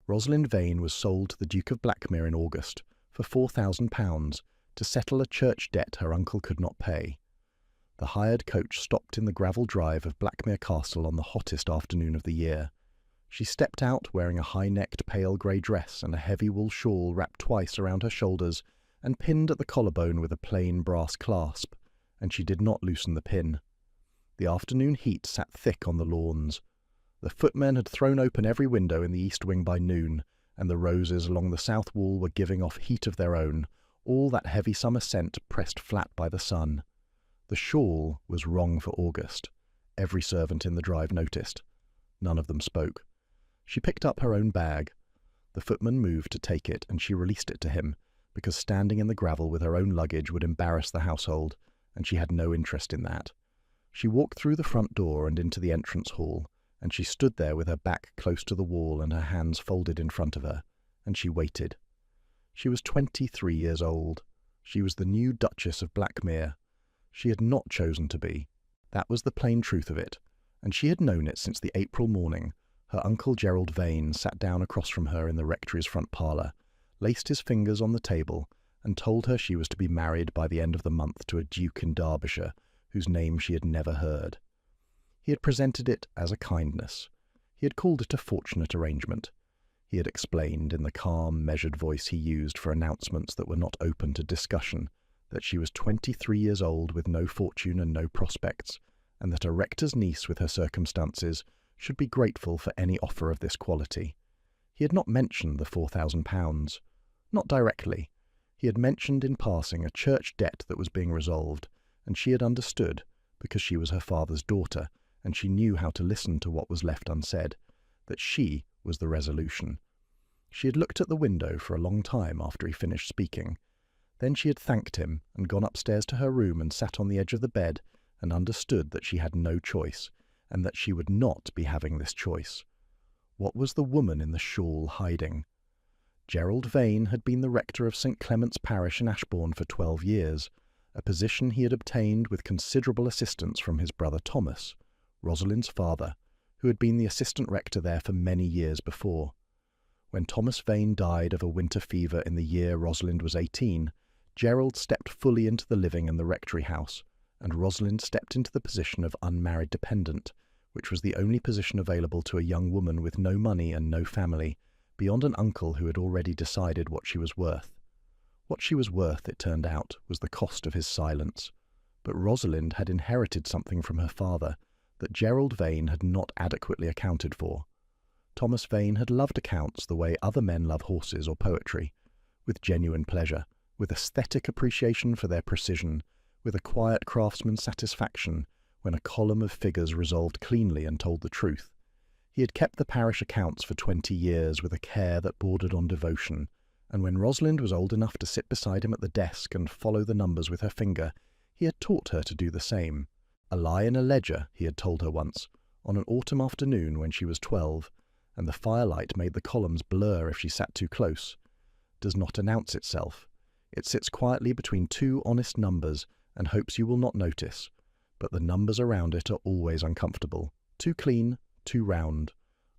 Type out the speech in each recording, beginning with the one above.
Rosalind Vane was sold to the Duke of Blackmere in August for £4,000 to settle a church debt her uncle could not pay. The hired coach stopped in the gravel drive of Blackmere Castle on the hottest afternoon of the year. She stepped out wearing a high-necked pale grey dress and a heavy wool shawl wrapped twice around her shoulders and pinned at the collarbone with a plain brass clasp, and she did not loosen the pin. The afternoon heat sat thick on the lawns. The footmen had thrown open every window in the east wing by noon, and the roses along the south wall were giving off heat of their own, all that heavy summer scent pressed flat by the sun. The shawl was wrong for August. Every servant in the drive noticed. None of them spoke. She picked up her own bag. The footman moved to take it, and she released it to him, because standing in the gravel with her own luggage would embarrass the household, and she had no interest in that. She walked through the front door and into the entrance hall, and she stood there with her back close to the wall and her hands folded in front of her, and she waited. She was 23 years old. She was the new Duchess of Blackmere. She had not chosen to be. That was the plain truth of it, and she had known it since the April morning. Her uncle Gerald Vane sat down across from her in the rectory's front parlour, laced his fingers on the table, and told her she was to be married by the end of the month to a duke in Derbyshire, whose name she had never heard. He had presented it as a kindness. He had called it a fortunate arrangement. He had explained, in the calm, measured voice he used for announcements that were not open to discussion, that she was 23 years old with no fortune and no prospects, and that a rector's niece with her circumstances should be grateful for any offer of this quality. He had not mentioned the £4,000. Not directly. He had mentioned in passing a church debt that was being resolved, and she had understood, because she was her father's daughter, and she knew how to listen to what was left unsaid, that she was the resolution. She had looked at the window for a long time after he finished speaking. Then she had thanked him and gone upstairs to her room and sat on the edge of the bed and understood that she had no choice, and that she would not be having this choice. What was the woman in the shawl hiding? Gerald Vane had been the rector of St. Clement's Parish in Ashbourne for 12 years, a position he had obtained with considerable assistance from his brother Thomas, Rosalind's father, who had been the assistant rector there for many years before. When Thomas Vane died of a winter fever in the year Rosalind was 18, Gerald stepped fully into the living in the rectory house, and Rosalind stepped into the position of unmarried dependent, which was the only position available to a young woman with no money and no family, beyond an uncle who had already decided what she was worth. What she was worth, it turned out, was the cost of his silence. But Rosalind had inherited something from her father that Gerald Vane had not adequately accounted for. Thomas Vane had loved accounts the way other men love horses or poetry, with genuine pleasure, with aesthetic appreciation for their precision, with a quiet craftsman's satisfaction when a column of figures resolved cleanly and told the truth. He had kept the parish accounts for 20 years with a care that bordered on devotion, and when Rosalind was old enough to sit beside him at the desk and follow the numbers with her finger, he had taught her to do the same. A lie in a ledger, he had told her once, on an autumn afternoon when she was 12, and the firelight made the columns blur if she sat too close, does not announce itself. It sits quietly between two honest numbers and hopes you will not notice, but the numbers around it are always uncomfortable, too clean, too round.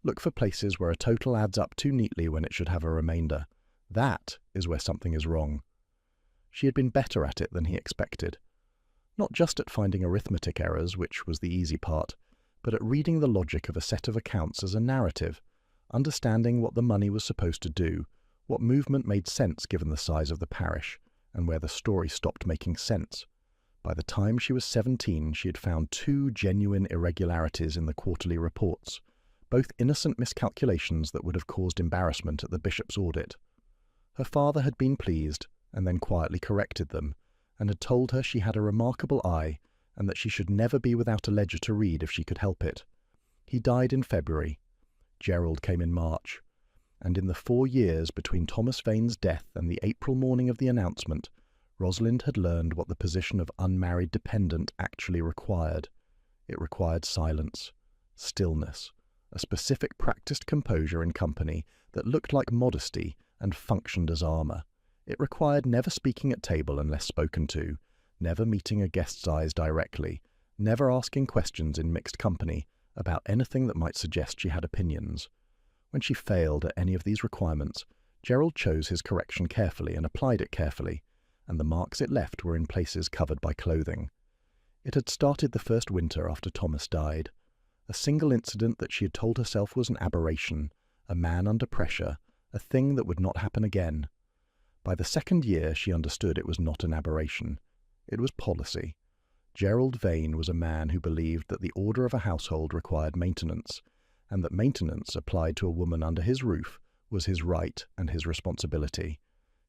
Look for places where a total adds up too neatly when it should have a remainder. That is where something is wrong. She had been better at it than he expected. Not just at finding arithmetic errors, which was the easy part, but at reading the logic of a set of accounts as a narrative, understanding what the money was supposed to do, what movement made sense given the size of the parish, and where the story stopped making sense. By the time she was 17, she had found 2 genuine irregularities in the quarterly reports, both innocent miscalculations that would have caused embarrassment at the bishop's audit. Her father had been pleased, and then quietly corrected them, and had told her she had a remarkable eye, and that she should never be without a ledger to read if she could help it. He died in February. Gerald came in March, and in the 4 years between Thomas Vane's death and the April morning of the announcement, Rosalind had learned what the position of unmarried dependent actually required. It required silence, stillness, a specific practiced composure in company that looked like modesty and functioned as armour. It required never speaking at table unless spoken to, never meeting a guest's eyes directly, never asking questions in mixed company about anything that might suggest she had opinions. When she failed at any of these requirements, Gerald chose his correction carefully and applied it carefully, and the marks it left were in places covered by clothing. It had started the first winter after Thomas died. A single incident that she had told herself was an aberration, a man under pressure, a thing that would not happen again. By the second year she understood it was not an aberration. It was policy. Gerald Vane was a man who believed that the order of a household required maintenance, and that maintenance applied to a woman under his roof was his right and his responsibility.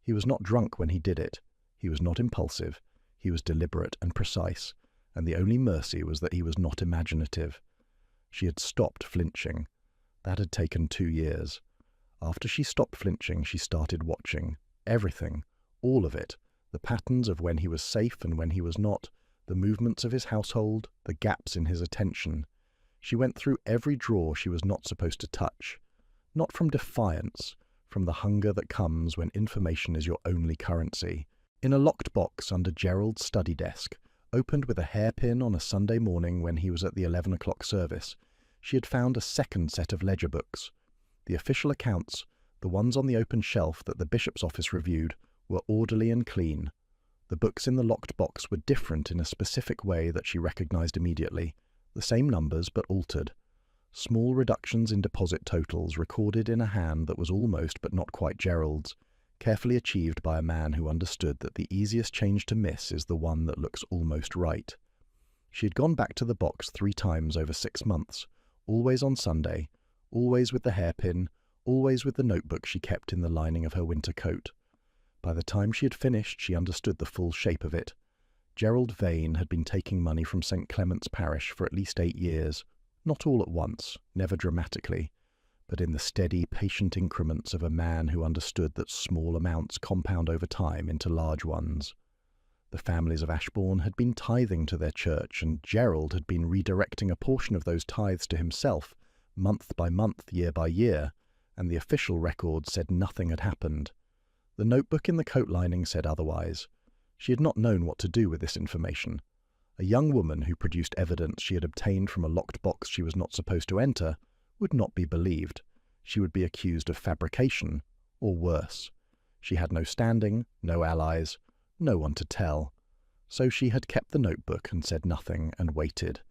He was not drunk when he did it. He was not impulsive. He was deliberate and precise, and the only mercy was that he was not imaginative. She had stopped flinching. That had taken 2 years. After she stopped flinching, she started watching. Everything. All of it. The patterns of when he was safe and when he was not. The movements of his household. The gaps in his attention. She went through every drawer she was not supposed to touch. Not from defiance. From the hunger that comes when information is your only currency. In a locked box under Gerald's study desk, opened with a hairpin on a Sunday morning when he was at the 11 o'clock service, she had found a second set of ledger books. The official accounts, the ones on the open shelf that the bishop's office reviewed, were orderly and clean. The books in the locked box were different in a specific way that she recognized immediately, the same numbers but altered. Small reductions in deposit totals recorded in a hand that was almost but not quite Gerald's, carefully achieved by a man who understood that the easiest change to miss is the one that looks almost right. She had gone back to the box 3 times over 6 months, always on Sunday, always with the hairpin, always with the notebook she kept in the lining of her winter coat. By the time she had finished, she understood the full shape of it. Gerald Vane had been taking money from St. Clement's Parish for at least 8 years, not all at once, never dramatically, but in the steady, patient increments of a man who understood that small amounts compound over time into large ones. The families of Ashbourne had been tithing to their church, and Gerald had been redirecting a portion of those tithes to himself, month by month, year by year, and the official record said nothing had happened. The notebook in the coat lining said otherwise. She had not known what to do with this information. A young woman who produced evidence she had obtained from a locked box she was not supposed to enter would not be believed. She would be accused of fabrication, or worse. She had no standing, no allies, no one to tell. So she had kept the notebook and said nothing and waited,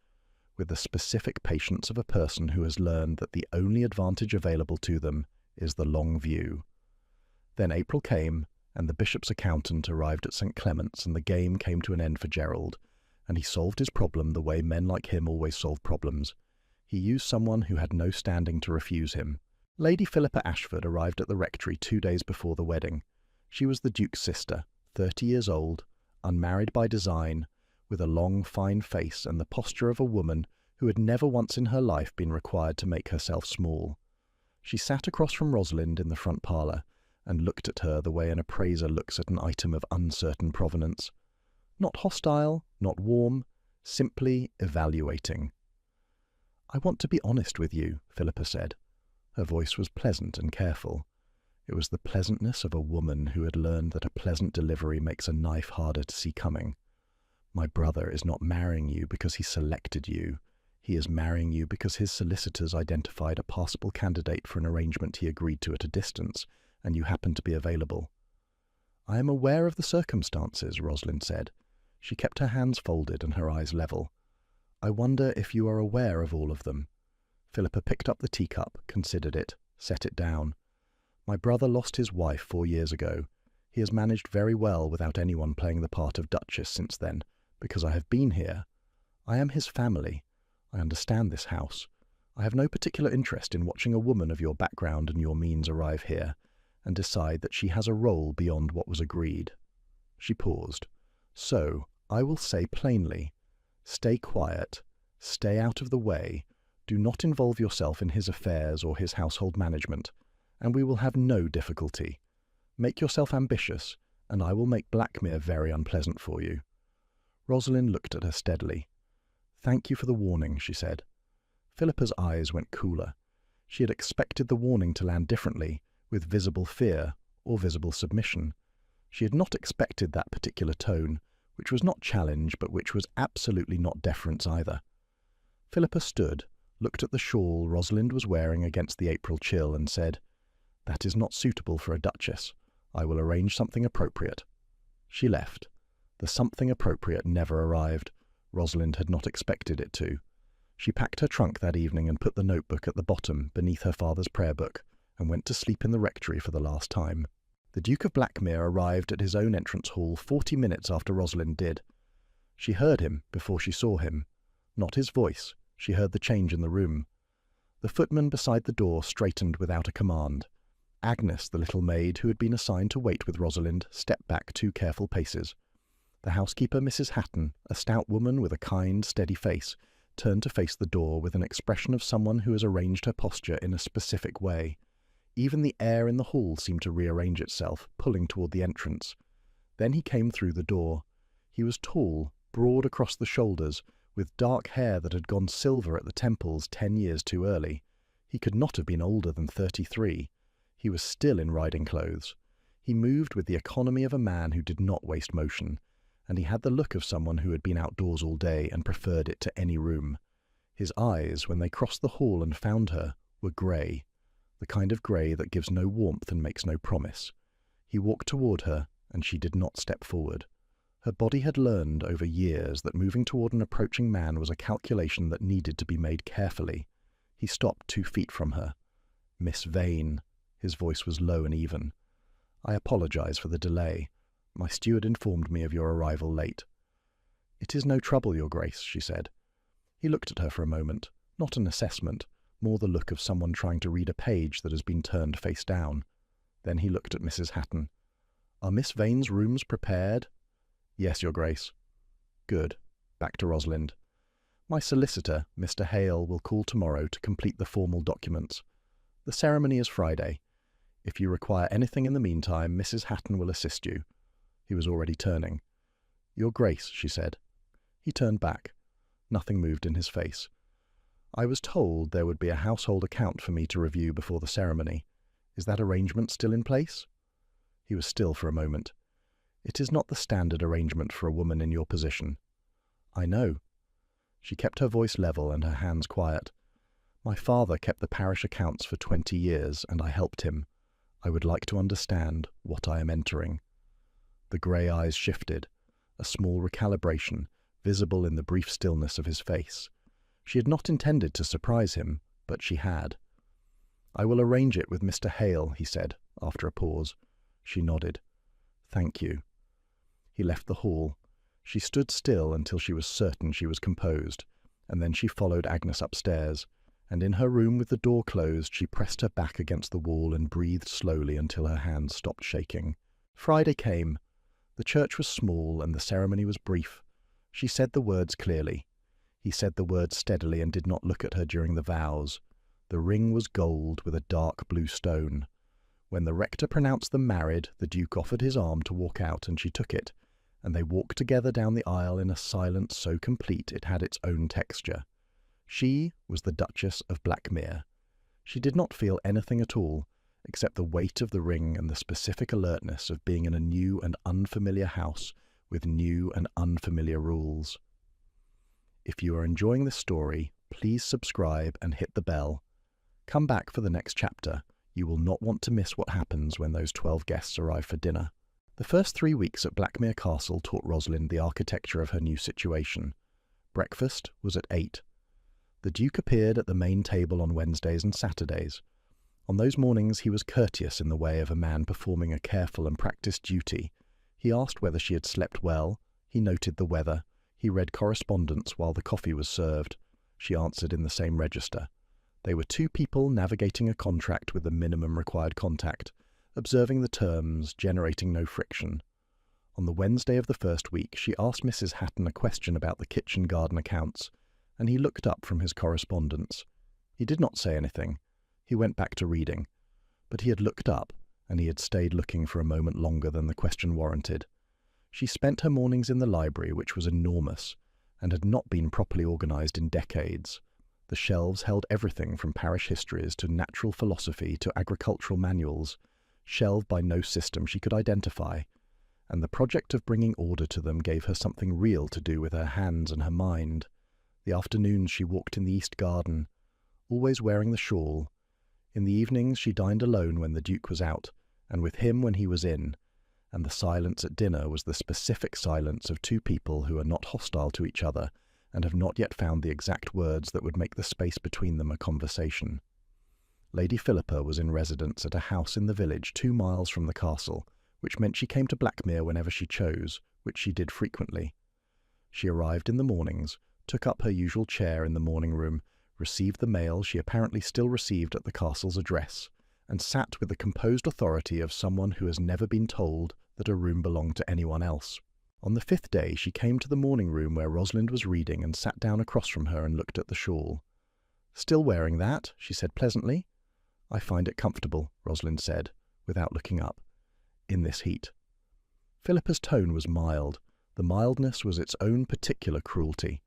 with the specific patience of a person who has learned that the only advantage available to them is the long view. Then April came, and the bishop's accountant arrived at St. Clement's, and the game came to an end for Gerald, and he solved his problem the way men like him always solve problems. He used someone who had no standing to refuse him. Lady Philippa Ashford arrived at the rectory 2 days before the wedding. She was the Duke's sister, 30 years old, unmarried by design, with a long, fine face and the posture of a woman who had never once in her life been required to make herself small. She sat across from Rosalind in the front parlour and looked at her the way an appraiser looks at an item of uncertain provenance. Not hostile, not warm, simply evaluating. "I want to be honest with you," Philippa said. Her voice was pleasant and careful. It was the pleasantness of a woman who had learned that a pleasant delivery makes a knife harder to see coming. "My brother is not marrying you because he selected you. He is marrying you because his solicitors identified a passable candidate for an arrangement he agreed to at a distance, and you happened to be available." "I am aware of the circumstances," Rosalind said. She kept her hands folded and her eyes level. "I wonder if you are aware of all of them." Philippa picked up the teacup, considered it, set it down. "My brother lost his wife 4 years ago. He has managed very well without anyone playing the part of Duchess since then, because I have been here. I am his family. I understand this house. I have no particular interest in watching a woman of your background and your means arrive here, and decide that she has a role beyond what was agreed." She paused. "So, I will say plainly, stay quiet, stay out of the way, do not involve yourself in his affairs or his household management, and we will have no difficulty. Make yourself ambitious, and I will make Blackmere very unpleasant for you." Rosalind looked at her steadily. "Thank you for the warning," she said. Philippa's eyes went cooler. She had expected the warning to land differently, with visible fear or visible submission. She had not expected that particular tone, which was not challenge, but which was absolutely not deference either. Philippa stood, looked at the shawl Rosalind was wearing against the April chill and said, "That is not suitable for a duchess. I will arrange something appropriate." She left. The something appropriate never arrived. Rosalind had not expected it to. She packed her trunk that evening and put the notebook at the bottom beneath her father's prayer book and went to sleep in the rectory for the last time. The Duke of Blackmere arrived at his own entrance hall 40 minutes after Rosalind did. She heard him before she saw him. Not his voice. She heard the change in the room. The footman beside the door straightened without a command. Agnes, the little maid who had been assigned to wait with Rosalind, stepped back 2 careful paces. The housekeeper, Mrs. Hatton, a stout woman with a kind, steady face, turned to face the door with an expression of someone who has arranged her posture in a specific way. Even the air in the hall seemed to rearrange itself, pulling toward the entrance. Then he came through the door. He was tall, broad across the shoulders, with dark hair that had gone silver at the temples 10 years too early. He could not have been older than 33. He was still in riding clothes. He moved with the economy of a man who did not waste motion, and he had the look of someone who had been outdoors all day and preferred it to any room. His eyes, when they crossed the hall and found her, were grey, the kind of grey that gives no warmth and makes no promise. He walked toward her, and she did not step forward. Her body had learned over years that moving toward an approaching man was a calculation that needed to be made carefully. He stopped 2 feet from her. "Miss Vane." His voice was low and even. "I apologize for the delay. My steward informed me of your arrival late." "It is no trouble, Your Grace," she said. He looked at her for a moment, not an assessment, more the look of someone trying to read a page that has been turned face down. Then he looked at Mrs. Hatton. "Are Miss Vane's rooms prepared?" "Yes, Your Grace." "Good." Back to Rosalind. "My solicitor, Mr. Hale, will call tomorrow to complete the formal documents. The ceremony is Friday. If you require anything in the meantime, Mrs. Hatton will assist you." He was already turning. "Your Grace," she said. He turned back. Nothing moved in his face. "I was told there would be a household account for me to review before the ceremony. Is that arrangement still in place?" He was still for a moment. "It is not the standard arrangement for a woman in your position." "I know." She kept her voice level and her hands quiet. "My father kept the parish accounts for 20 years, and I helped him. I would like to understand what I am entering." The grey eyes shifted, a small recalibration, visible in the brief stillness of his face. She had not intended to surprise him, but she had. "I will arrange it with Mr. Hale," he said, after a pause. She nodded. "Thank you." He left the hall. She stood still until she was certain she was composed, and then she followed Agnes upstairs, and in her room with the door closed she pressed her back against the wall and breathed slowly until her hands stopped shaking. Friday came. The church was small and the ceremony was brief. She said the words clearly. He said the words steadily and did not look at her during the vows. The ring was gold with a dark blue stone. When the rector pronounced them married, the Duke offered his arm to walk out, and she took it, and they walked together down the aisle in a silence so complete it had its own texture. She was the Duchess of Blackmere. She did not feel anything at all, except the weight of the ring and the specific alertness of being in a new and unfamiliar house with new and unfamiliar rules. If you are enjoying this story, please subscribe and hit the bell. Come back for the next chapter. You will not want to miss what happens when those 12 guests arrive for dinner. The first 3 weeks at Blackmere Castle taught Rosalind the architecture of her new situation. Breakfast was at 8. The Duke appeared at the main table on Wednesdays and Saturdays. On those mornings he was courteous in the way of a man performing a careful and practiced duty. He asked whether she had slept well. He noted the weather. He read correspondence while the coffee was served. She answered in the same register. They were 2 people navigating a contract with the minimum required contact, observing the terms, generating no friction. On the Wednesday of the first week, she asked Mrs. Hatton a question about the kitchen garden accounts, and he looked up from his correspondence. He did not say anything. He went back to reading. But he had looked up, and he had stayed looking for a moment longer than the question warranted. She spent her mornings in the library, which was enormous, and had not been properly organised in decades. The shelves held everything from parish histories to natural philosophy to agricultural manuals, shelved by no system she could identify, and the project of bringing order to them gave her something real to do with her hands and her mind. The afternoons she walked in the East Garden. always wearing the shawl. In the evenings she dined alone when the Duke was out, and with him when he was in, and the silence at dinner was the specific silence of two people who are not hostile to each other and have not yet found the exact words that would make the space between them a conversation. Lady Philippa was in residence at a house in the village 2 miles from the castle, which meant she came to Blackmere whenever she chose, which she did frequently. She arrived in the mornings, took up her usual chair in the morning room, received the mail she apparently still received at the castle's address, and sat with the composed authority of someone who has never been told that a room belonged to anyone else. On the 5th day she came to the morning room where Rosalind was reading and sat down across from her and looked at the shawl. "Still wearing that?" she said pleasantly. "I find it comfortable," Rosalind said, without looking up, "in this heat." Philippa's tone was mild. The mildness was its own particular cruelty.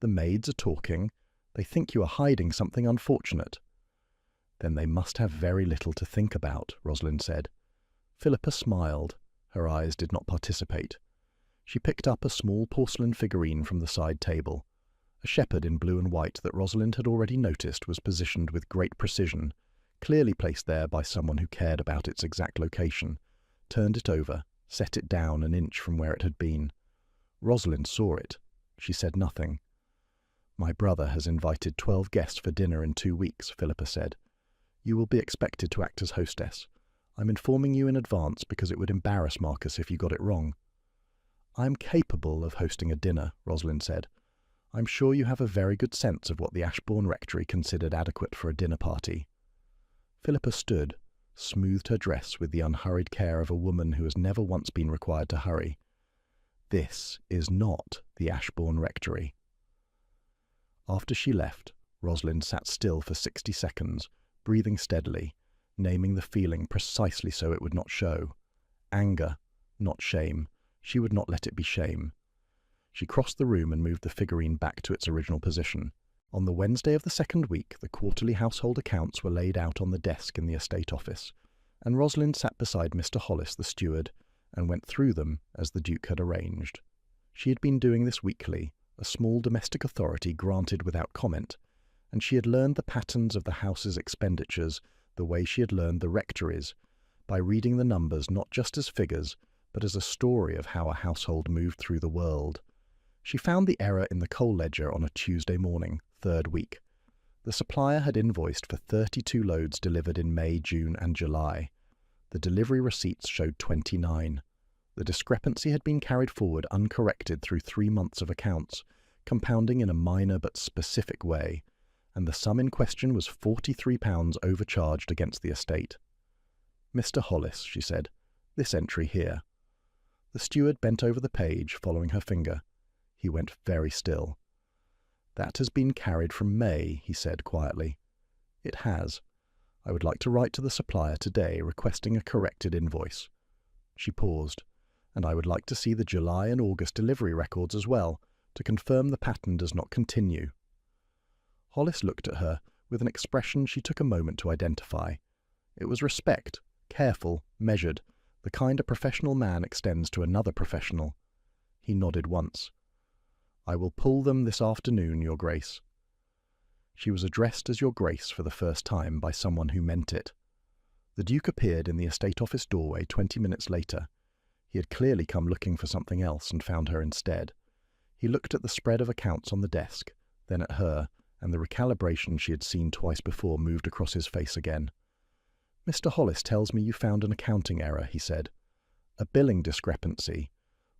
"The maids are talking. They think you are hiding something unfortunate." "Then they must have very little to think about," Rosalind said. Philippa smiled. Her eyes did not participate. She picked up a small porcelain figurine from the side table. A shepherd in blue and white that Rosalind had already noticed was positioned with great precision, clearly placed there by someone who cared about its exact location, turned it over, set it down an inch from where it had been. Rosalind saw it. She said nothing. "My brother has invited 12 guests for dinner in 2 weeks," Philippa said. "You will be expected to act as hostess. I'm informing you in advance because it would embarrass Marcus if you got it wrong." "I am capable of hosting a dinner," Rosalind said. "I'm sure you have a very good sense of what the Ashbourne Rectory considered adequate for a dinner party." Philippa stood, smoothed her dress with the unhurried care of a woman who has never once been required to hurry. "This is not the Ashbourne Rectory." After she left, Rosalind sat still for 60 seconds, breathing steadily, naming the feeling precisely so it would not show. Anger, not shame. She would not let it be shame. She crossed the room and moved the figurine back to its original position. On the Wednesday of the 2nd week, the quarterly household accounts were laid out on the desk in the estate office, and Rosalind sat beside Mr. Hollis, the steward, and went through them as the Duke had arranged. She had been doing this weekly, a small domestic authority granted without comment, and she had learned the patterns of the house's expenditures the way she had learned the rectory's, by reading the numbers not just as figures, but as a story of how a household moved through the world. She found the error in the coal ledger on a Tuesday morning, 3rd week. The supplier had invoiced for 32 loads delivered in May, June and July. The delivery receipts showed 29. The discrepancy had been carried forward uncorrected through 3 months of accounts, compounding in a minor but specific way, and the sum in question was £43 overcharged against the estate. "Mr. Hollis," she said, "this entry here." The steward bent over the page, following her finger. He went very still. "That has been carried from May," he said quietly. "It has. I would like to write to the supplier today requesting a corrected invoice." She paused. "And I would like to see the July and August delivery records as well, to confirm the pattern does not continue." Hollis looked at her with an expression she took a moment to identify. It was respect, careful, measured, the kind a professional man extends to another professional. He nodded once. "I will pull them this afternoon, Your Grace." She was addressed as Your Grace for the first time by someone who meant it. The Duke appeared in the estate office doorway 20 minutes later. He had clearly come looking for something else and found her instead. He looked at the spread of accounts on the desk, then at her, and the recalibration she had seen twice before moved across his face again. "Mr. Hollis tells me you found an accounting error," he said. "A billing discrepancy.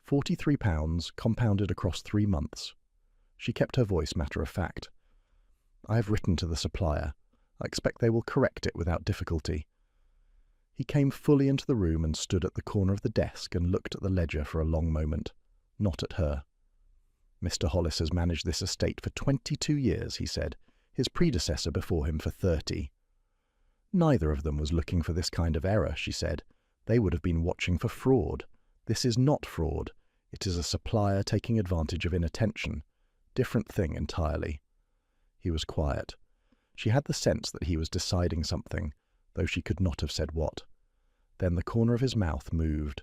£43 compounded across 3 months. She kept her voice matter-of-fact. "I have written to the supplier. I expect they will correct it without difficulty." He came fully into the room and stood at the corner of the desk and looked at the ledger for a long moment, not at her. "Mr. Hollis has managed this estate for 22 years, he said, his predecessor before him for 30. "Neither of them was looking for this kind of error," she said. "They would have been watching for fraud. This is not fraud. It is a supplier taking advantage of inattention. Different thing entirely." He was quiet. She had the sense that he was deciding something, though she could not have said what. Then the corner of his mouth moved.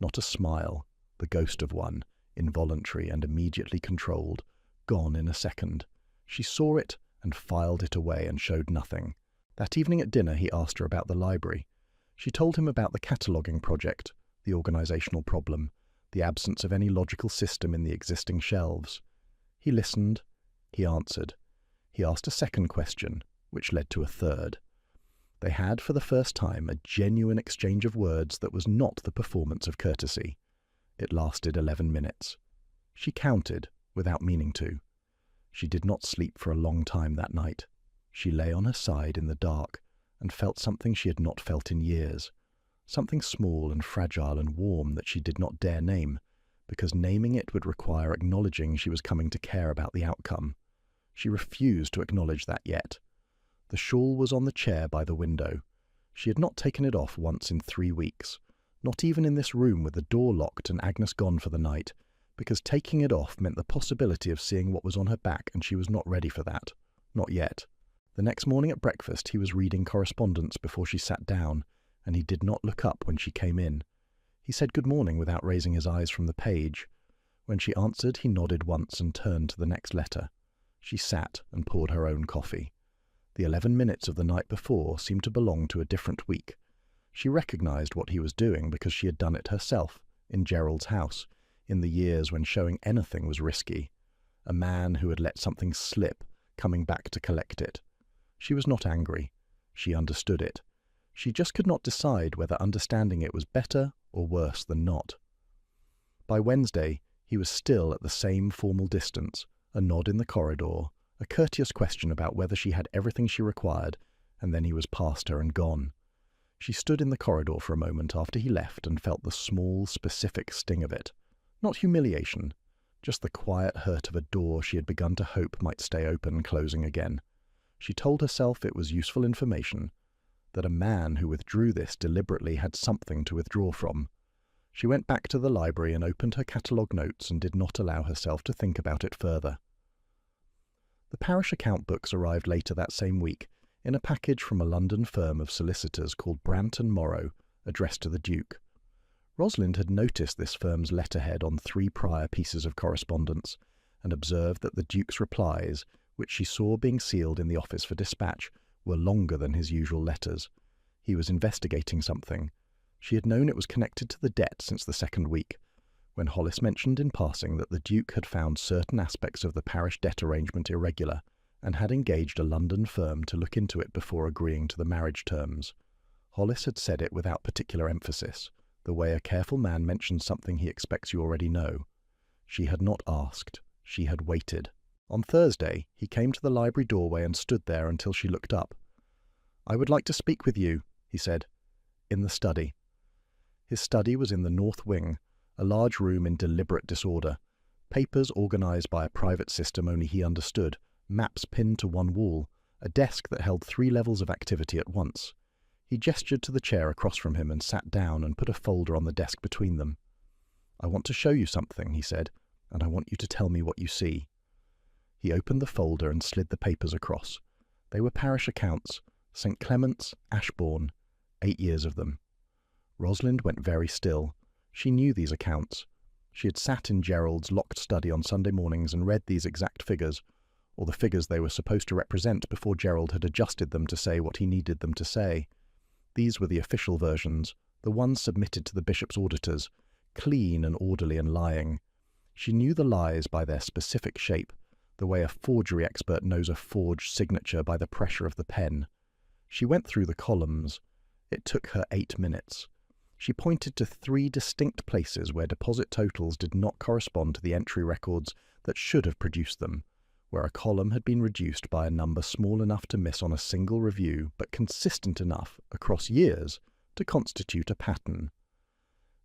Not a smile, the ghost of one, involuntary and immediately controlled, gone in a second. She saw it and filed it away and showed nothing. That evening at dinner he asked her about the library. She told him about the cataloguing project, the organisational problem, the absence of any logical system in the existing shelves. He listened. He answered. He asked a second question, which led to a third. They had, for the first time, a genuine exchange of words that was not the performance of courtesy. It lasted 11 minutes. She counted, without meaning to. She did not sleep for a long time that night. She lay on her side in the dark and felt something she had not felt in years, something small and fragile and warm that she did not dare name, because naming it would require acknowledging she was coming to care about the outcome. She refused to acknowledge that yet. The shawl was on the chair by the window. She had not taken it off once in 3 weeks, not even in this room with the door locked and Agnes gone for the night, because taking it off meant the possibility of seeing what was on her back, and she was not ready for that. Not yet. The next morning at breakfast he was reading correspondence before she sat down, and he did not look up when she came in. He said good morning without raising his eyes from the page. When she answered, he nodded once and turned to the next letter. She sat and poured her own coffee. The 11 minutes of the night before seemed to belong to a different week. She recognized what he was doing because she had done it herself, in Gerald's house, in the years when showing anything was risky. A man who had let something slip, coming back to collect it. She was not angry. She understood it. She just could not decide whether understanding it was better or worse than not. By Wednesday, he was still at the same formal distance, a nod in the corridor, a courteous question about whether she had everything she required, and then he was past her and gone. She stood in the corridor for a moment after he left and felt the small, specific sting of it. Not humiliation, just the quiet hurt of a door she had begun to hope might stay open, closing again. She told herself it was useful information, that a man who withdrew this deliberately had something to withdraw from. She went back to the library and opened her catalogue notes and did not allow herself to think about it further. The parish account books arrived later that same week, in a package from a London firm of solicitors called Brant and Morrow, addressed to the Duke. Rosalind had noticed this firm's letterhead on 3 prior pieces of correspondence, and observed that the Duke's replies, which she saw being sealed in the office for dispatch, were longer than his usual letters. He was investigating something. She had known it was connected to the debt since the 2nd week, when Hollis mentioned in passing that the Duke had found certain aspects of the parish debt arrangement irregular, and had engaged a London firm to look into it before agreeing to the marriage terms. Hollis had said it without particular emphasis, the way a careful man mentions something he expects you already know. She had not asked. She had waited. On Thursday, he came to the library doorway and stood there until she looked up. "I would like to speak with you," he said. "In the study." His study was in the north wing, a large room in deliberate disorder. Papers organised by a private system only he understood, maps pinned to one wall, a desk that held 3 levels of activity at once. He gestured to the chair across from him and sat down and put a folder on the desk between them. "I want to show you something," he said, "and I want you to tell me what you see." He opened the folder and slid the papers across. They were parish accounts, St. Clement's, Ashbourne, 8 years of them. Rosalind went very still. She knew these accounts. She had sat in Gerald's locked study on Sunday mornings and read these exact figures, or the figures they were supposed to represent before Gerald had adjusted them to say what he needed them to say. These were the official versions, the ones submitted to the bishop's auditors, clean and orderly and lying. She knew the lies by their specific shape, the way a forgery expert knows a forged signature by the pressure of the pen. She went through the columns. It took her 8 minutes. She pointed to 3 distinct places where deposit totals did not correspond to the entry records that should have produced them, where a column had been reduced by a number small enough to miss on a single review, but consistent enough, across years, to constitute a pattern.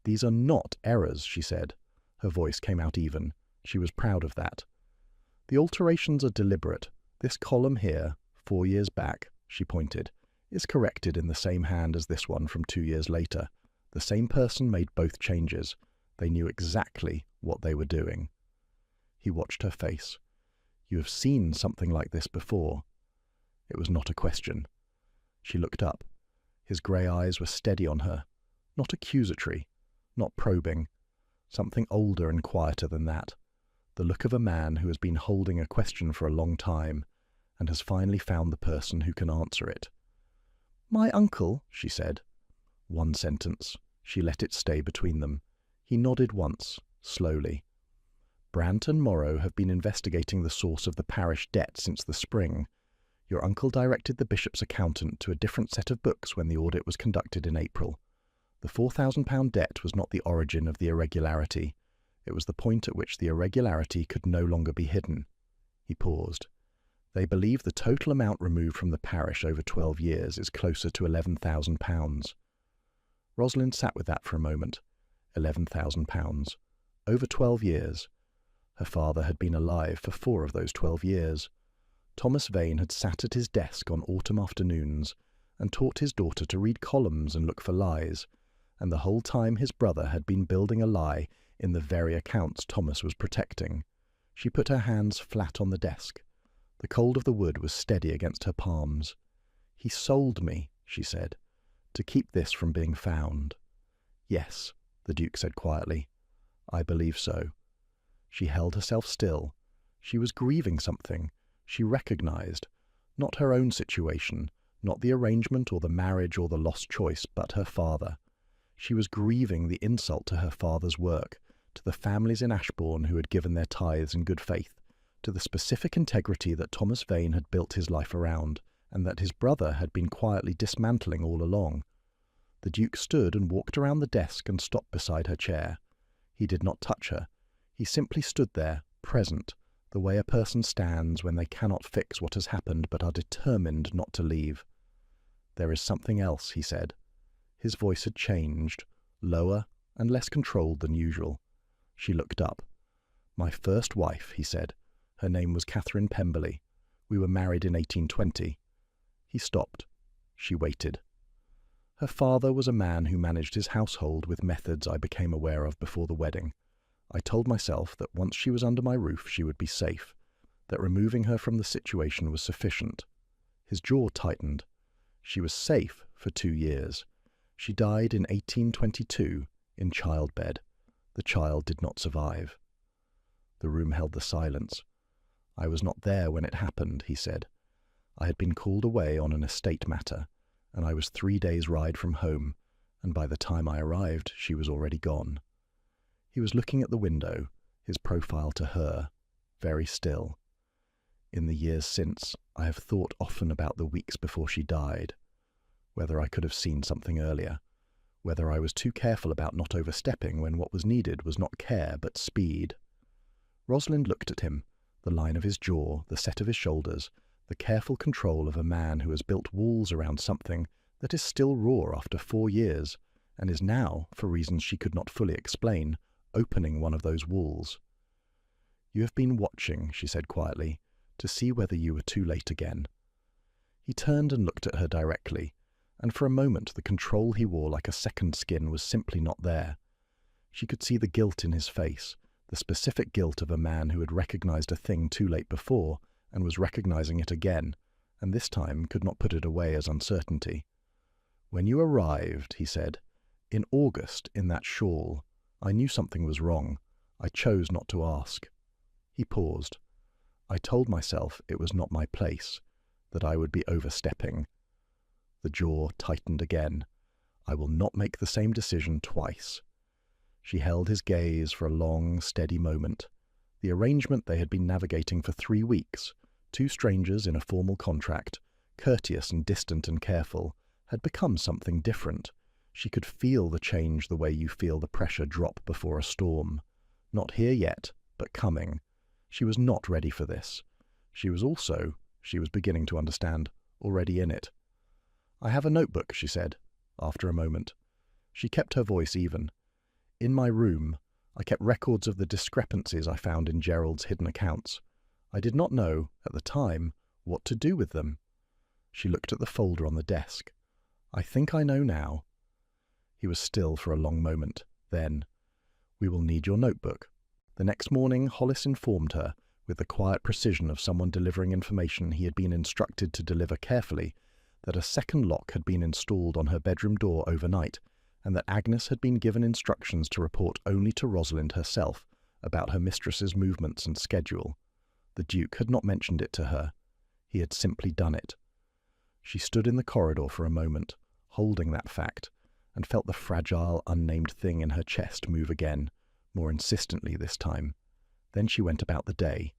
"These are not errors," she said. Her voice came out even. She was proud of that. "The alterations are deliberate. This column here, 4 years back," she pointed, "is corrected in the same hand as this one from 2 years later. The same person made both changes. They knew exactly what they were doing." He watched her face. "You have seen something like this before." It was not a question. She looked up. His grey eyes were steady on her, not accusatory, not probing, something older and quieter than that, the look of a man who has been holding a question for a long time, and has finally found the person who can answer it. "My uncle," she said. One sentence. She let it stay between them. He nodded once, slowly. "Brant and Morrow have been investigating the source of the parish debt since the spring. Your uncle directed the bishop's accountant to a different set of books when the audit was conducted in April. The £4,000 debt was not the origin of the irregularity. It was the point at which the irregularity could no longer be hidden." He paused. "They believe the total amount removed from the parish over 12 years is closer to £11,000. Rosalind sat with that for a moment. £11,000. Over 12 years. Her father had been alive for 4 of those 12 years. Thomas Vane had sat at his desk on autumn afternoons and taught his daughter to read columns and look for lies, and the whole time his brother had been building a lie in the very accounts Thomas was protecting. She put her hands flat on the desk. The cold of the wood was steady against her palms. "He sold me," she said, "to keep this from being found." "Yes," the Duke said quietly. "I believe so." She held herself still. She was grieving something. She recognized, not her own situation, not the arrangement or the marriage or the lost choice, but her father. She was grieving the insult to her father's work, to the families in Ashbourne who had given their tithes in good faith, to the specific integrity that Thomas Vane had built his life around, and that his brother had been quietly dismantling all along. The Duke stood and walked around the desk and stopped beside her chair. He did not touch her. He simply stood there, present, the way a person stands when they cannot fix what has happened but are determined not to leave. "There is something else," he said. His voice had changed, lower and less controlled than usual. She looked up. "My first wife," he said. "Her name was Catherine Pemberley. We were married in 1820. He stopped. She waited. "Her father was a man who managed his household with methods I became aware of before the wedding. I told myself that once she was under my roof she would be safe, that removing her from the situation was sufficient." His jaw tightened. "She was safe for 2 years. She died in 1822 in childbed. The child did not survive." The room held the silence. "I was not there when it happened," he said. "I had been called away on an estate matter, and I was 3 days' ride from home, and by the time I arrived she was already gone." He was looking at the window, his profile to her, very still. "In the years since, I have thought often about the weeks before she died, whether I could have seen something earlier, whether I was too careful about not overstepping when what was needed was not care but speed." Rosalind looked at him, the line of his jaw, the set of his shoulders, the careful control of a man who has built walls around something that is still raw after 4 years, and is now, for reasons she could not fully explain, opening one of those walls. "You have been watching," she said quietly, "to see whether you were too late again." He turned and looked at her directly, and for a moment the control he wore like a second skin was simply not there. She could see the guilt in his face, the specific guilt of a man who had recognized a thing too late before and was recognizing it again, and this time could not put it away as uncertainty. "When you arrived," he said, "in August in that shawl, I knew something was wrong. I chose not to ask." He paused. "I told myself it was not my place, that I would be overstepping." The jaw tightened again. "I will not make the same decision twice." She held his gaze for a long, steady moment. The arrangement they had been navigating for 3 weeks, 2 strangers in a formal contract, courteous and distant and careful, had become something different. She could feel the change the way you feel the pressure drop before a storm. Not here yet, but coming. She was not ready for this. She was also, she was beginning to understand, already in it. "I have a notebook," she said, after a moment. She kept her voice even. "In my room, I kept records of the discrepancies I found in Gerald's hidden accounts. I did not know, at the time, what to do with them." She looked at the folder on the desk. "I think I know now." He was still for a long moment. Then, "We will need your notebook." The next morning, Hollis informed her, with the quiet precision of someone delivering information he had been instructed to deliver carefully, that a second lock had been installed on her bedroom door overnight, and that Agnes had been given instructions to report only to Rosalind herself about her mistress's movements and schedule. The Duke had not mentioned it to her. He had simply done it. She stood in the corridor for a moment, holding that fact, and felt the fragile, unnamed thing in her chest move again, more insistently this time. Then she went about the day.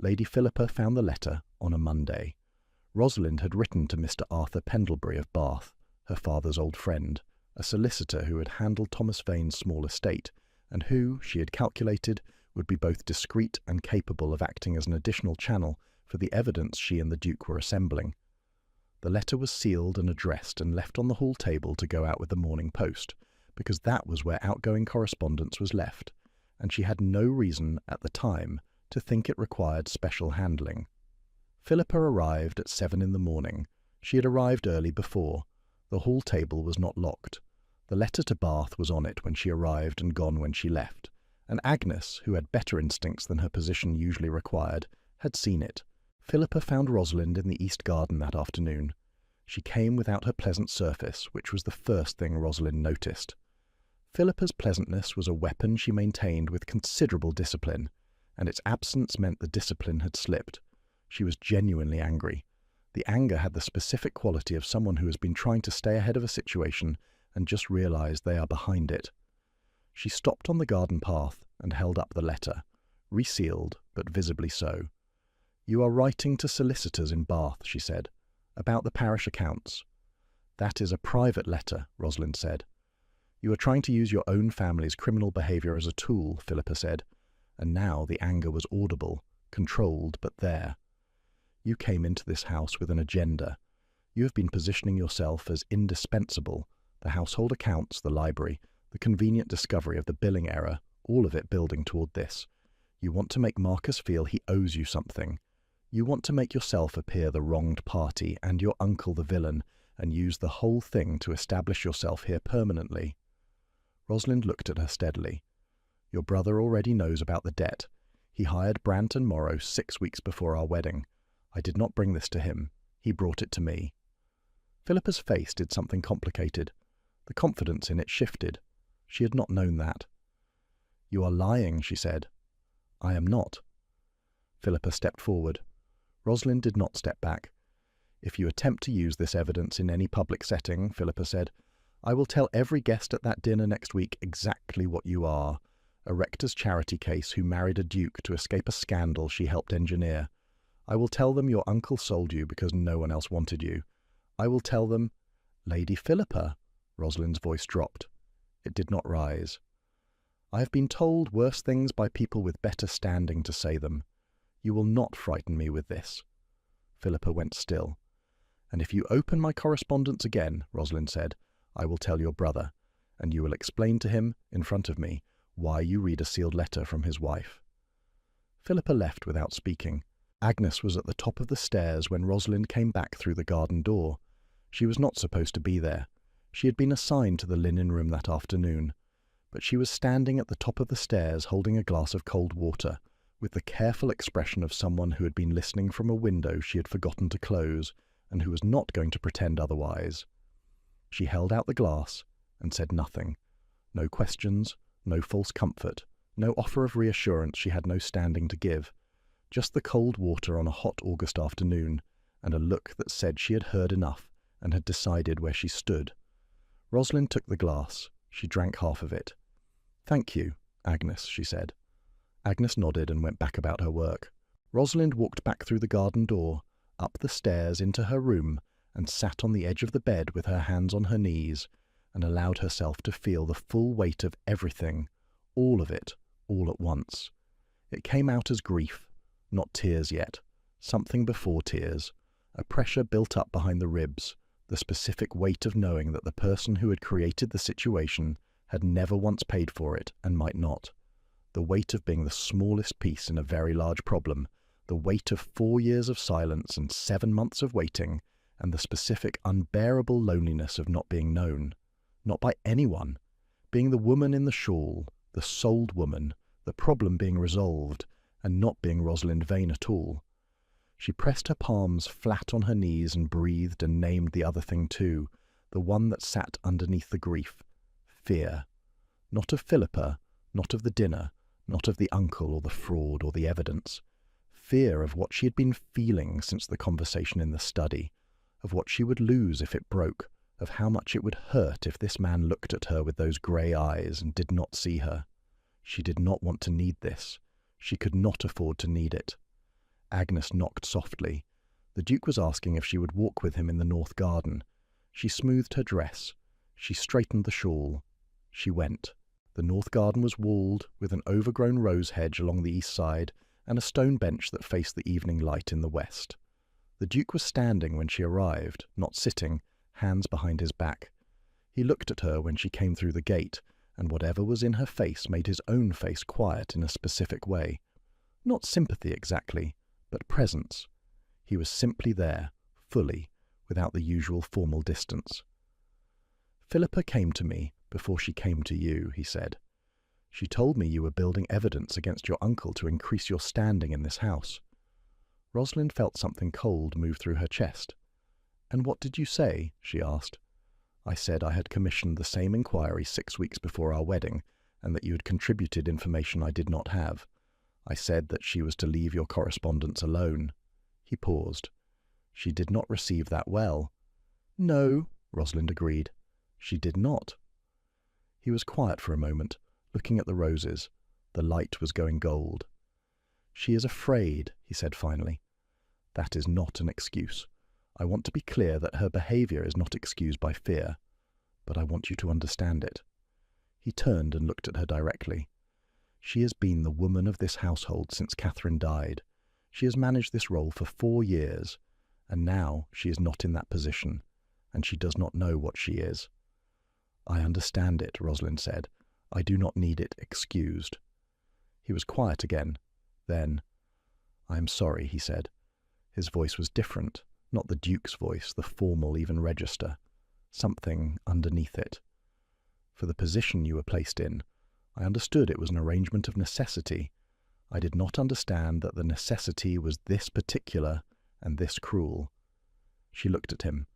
Lady Philippa found the letter on a Monday. Rosalind had written to Mr. Arthur Pendlebury of Bath, her father's old friend, a solicitor who had handled Thomas Vane's small estate, and who, she had calculated, would be both discreet and capable of acting as an additional channel for the evidence she and the Duke were assembling. The letter was sealed and addressed and left on the hall table to go out with the morning post, because that was where outgoing correspondence was left, and she had no reason, at the time, to think it required special handling. Philippa arrived at 7 in the morning. She had arrived early before. The hall table was not locked. The letter to Bath was on it when she arrived and gone when she left, and Agnes, who had better instincts than her position usually required, had seen it. Philippa found Rosalind in the east garden that afternoon. She came without her pleasant surface, which was the first thing Rosalind noticed. Philippa's pleasantness was a weapon she maintained with considerable discipline, and its absence meant the discipline had slipped. She was genuinely angry. The anger had the specific quality of someone who has been trying to stay ahead of a situation and just realized they are behind it. She stopped on the garden path and held up the letter, resealed, but visibly so. "You are writing to solicitors in Bath," she said, "about the parish accounts." "That is a private letter," Rosalind said. "You are trying to use your own family's criminal behaviour as a tool," Philippa said, and now the anger was audible, controlled, but there. "You came into this house with an agenda. You have been positioning yourself as indispensable, the household accounts, the library, the convenient discovery of the billing error, all of it building toward this. You want to make Marcus feel he owes you something. You want to make yourself appear the wronged party and your uncle the villain, and use the whole thing to establish yourself here permanently." Rosalind looked at her steadily. "Your brother already knows about the debt. He hired Brant and Morrow 6 weeks before our wedding. I did not bring this to him. He brought it to me." Philippa's face did something complicated. The confidence in it shifted. She had not known that. "You are lying," she said. "I am not." Philippa stepped forward. Rosalind did not step back. "If you attempt to use this evidence in any public setting," Philippa said, "I will tell every guest at that dinner next week exactly what you are. A rector's charity case who married a duke to escape a scandal she helped engineer. I will tell them your uncle sold you because no one else wanted you. I will tell them—" "Lady Philippa," Rosalind's voice dropped. It did not rise. "I have been told worse things by people with better standing to say them. You will not frighten me with this." Philippa went still. "And if you open my correspondence again," Rosalind said, "I will tell your brother, and you will explain to him, in front of me, why you read a sealed letter from his wife." Philippa left without speaking. Agnes was at the top of the stairs when Rosalind came back through the garden door. She was not supposed to be there. She had been assigned to the linen room that afternoon. But she was standing at the top of the stairs holding a glass of cold water, with the careful expression of someone who had been listening from a window she had forgotten to close, and who was not going to pretend otherwise. She held out the glass and said nothing. No questions, no false comfort, no offer of reassurance she had no standing to give. Just the cold water on a hot August afternoon, and a look that said she had heard enough and had decided where she stood. Rosalind took the glass. She drank half of it. "Thank you, Agnes," she said. Agnes nodded and went back about her work. Rosalind walked back through the garden door, up the stairs into her room, and sat on the edge of the bed with her hands on her knees, and allowed herself to feel the full weight of everything, all of it, all at once. It came out as grief, not tears yet, something before tears, a pressure built up behind the ribs, the specific weight of knowing that the person who had created the situation had never once paid for it and might not. The weight of being the smallest piece in a very large problem, the weight of 4 years of silence and 7 months of waiting, and the specific unbearable loneliness of not being known, not by anyone, being the woman in the shawl, the sold woman, the problem being resolved, and not being Rosalind Vane at all. She pressed her palms flat on her knees and breathed and named the other thing too, the one that sat underneath the grief. Fear. Not of Philippa, not of the dinner, not of the uncle or the fraud or the evidence. fear of what she had been feeling since the conversation in the study, of what she would lose if it broke, of how much it would hurt if this man looked at her with those grey eyes and did not see her. She did not want to need this. She could not afford to need it. Agnes knocked softly. The Duke was asking if she would walk with him in the north garden. She smoothed her dress. She straightened the shawl. She went. The north garden was walled, with an overgrown rose hedge along the east side and a stone bench that faced the evening light in the west. The Duke was standing when she arrived, not sitting, hands behind his back. He looked at her when she came through the gate, and whatever was in her face made his own face quiet in a specific way. Not sympathy exactly, but presence. He was simply there, fully, without the usual formal distance. "Philippa came to me before she came to you," he said. "She told me you were building evidence against your uncle to increase your standing in this house." Rosalind felt something cold move through her chest. "And what did you say?" she asked. "I said I had commissioned the same inquiry 6 weeks before our wedding, and that you had contributed information I did not have. I said that she was to leave your correspondence alone." He paused. "She did not receive that well." "No," Rosalind agreed. "She did not." He was quiet for a moment, looking at the roses. The light was going gold. "She is afraid," he said finally. "That is not an excuse. I want to be clear that her behaviour is not excused by fear, but I want you to understand it." He turned and looked at her directly. "She has been the woman of this household since Catherine died. She has managed this role for 4 years, and now she is not in that position, and she does not know what she is." "I understand it," Rosalind said. "I do not need it excused." He was quiet again. Then, "I am sorry," he said. His voice was different, not the Duke's voice, the formal, even register. Something underneath it. "For the position you were placed in, I understood it was an arrangement of necessity. I did not understand that the necessity was this particular and this cruel." She looked at him.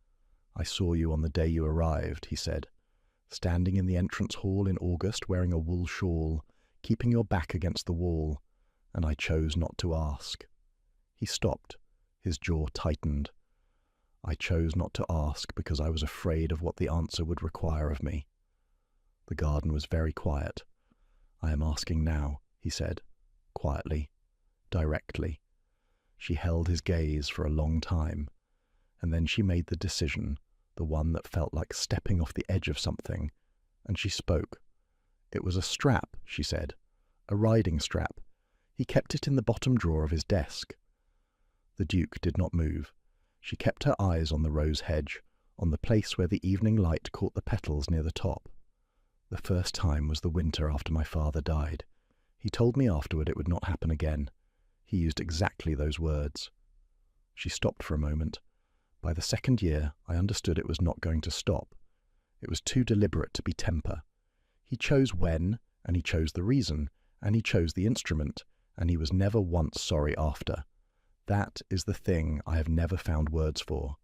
"I saw you on the day you arrived," he said, "standing in the entrance hall in August wearing a wool shawl, keeping your back against the wall, and I chose not to ask." He stopped. His jaw tightened. "I chose not to ask because I was afraid of what the answer would require of me." The garden was very quiet. "I am asking now," he said, quietly, directly. She held his gaze for a long time, and then she made the decision, the one that felt like stepping off the edge of something, and she spoke. "It was a strap," she said, "a riding strap. He kept it in the bottom drawer of his desk." The Duke did not move. She kept her eyes on the rose hedge, on the place where the evening light caught the petals near the top. "The first time was the winter after my father died. He told me afterward it would not happen again. He used exactly those words." She stopped for a moment. "By the second year, I understood it was not going to stop. It was too deliberate to be temper. He chose when, and he chose the reason, and he chose the instrument, and he was never once sorry after. That is the thing I have never found words for.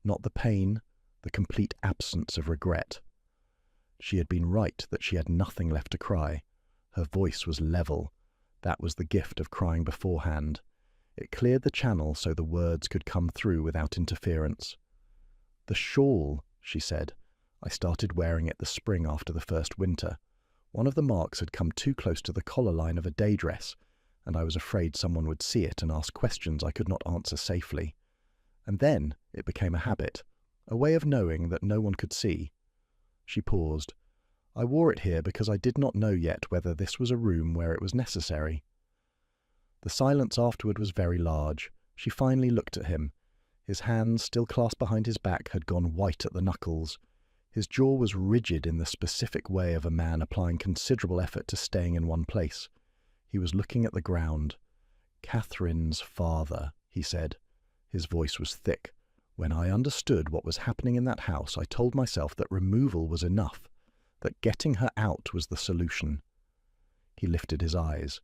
Not the pain, the complete absence of regret." She had been right that she had nothing left to cry. Her voice was level. That was the gift of crying beforehand. It cleared the channel so the words could come through without interference. "The shawl," she said. "I started wearing it the spring after the first winter. One of the marks had come too close to the collar line of a day dress, and I was afraid someone would see it and ask questions I could not answer safely. And then it became a habit, a way of knowing that no one could see." She paused. "I wore it here because I did not know yet whether this was a room where it was necessary." The silence afterward was very large. She finally looked at him. His hands, still clasped behind his back, had gone white at the knuckles. His jaw was rigid in the specific way of a man applying considerable effort to staying in one place. He was looking at the ground. "Catherine's father," he said. His voice was thick. "When I understood what was happening in that house, I told myself that removal was enough, that getting her out was the solution." He lifted his eyes.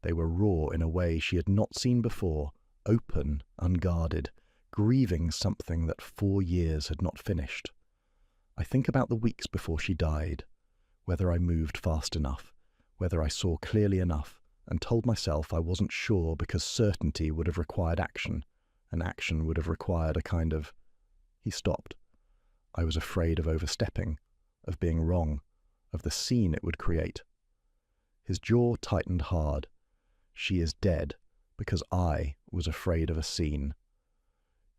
They were raw in a way she had not seen before, open, unguarded, grieving something that 4 years had not finished. "I think about the weeks before she died, whether I moved fast enough, whether I saw clearly enough, and told myself I wasn't sure because certainty would have required action, and action would have required a kind of... He stopped. I was afraid of overstepping, of being wrong, of the scene it would create. His jaw tightened hard. She is dead because I was afraid of a scene.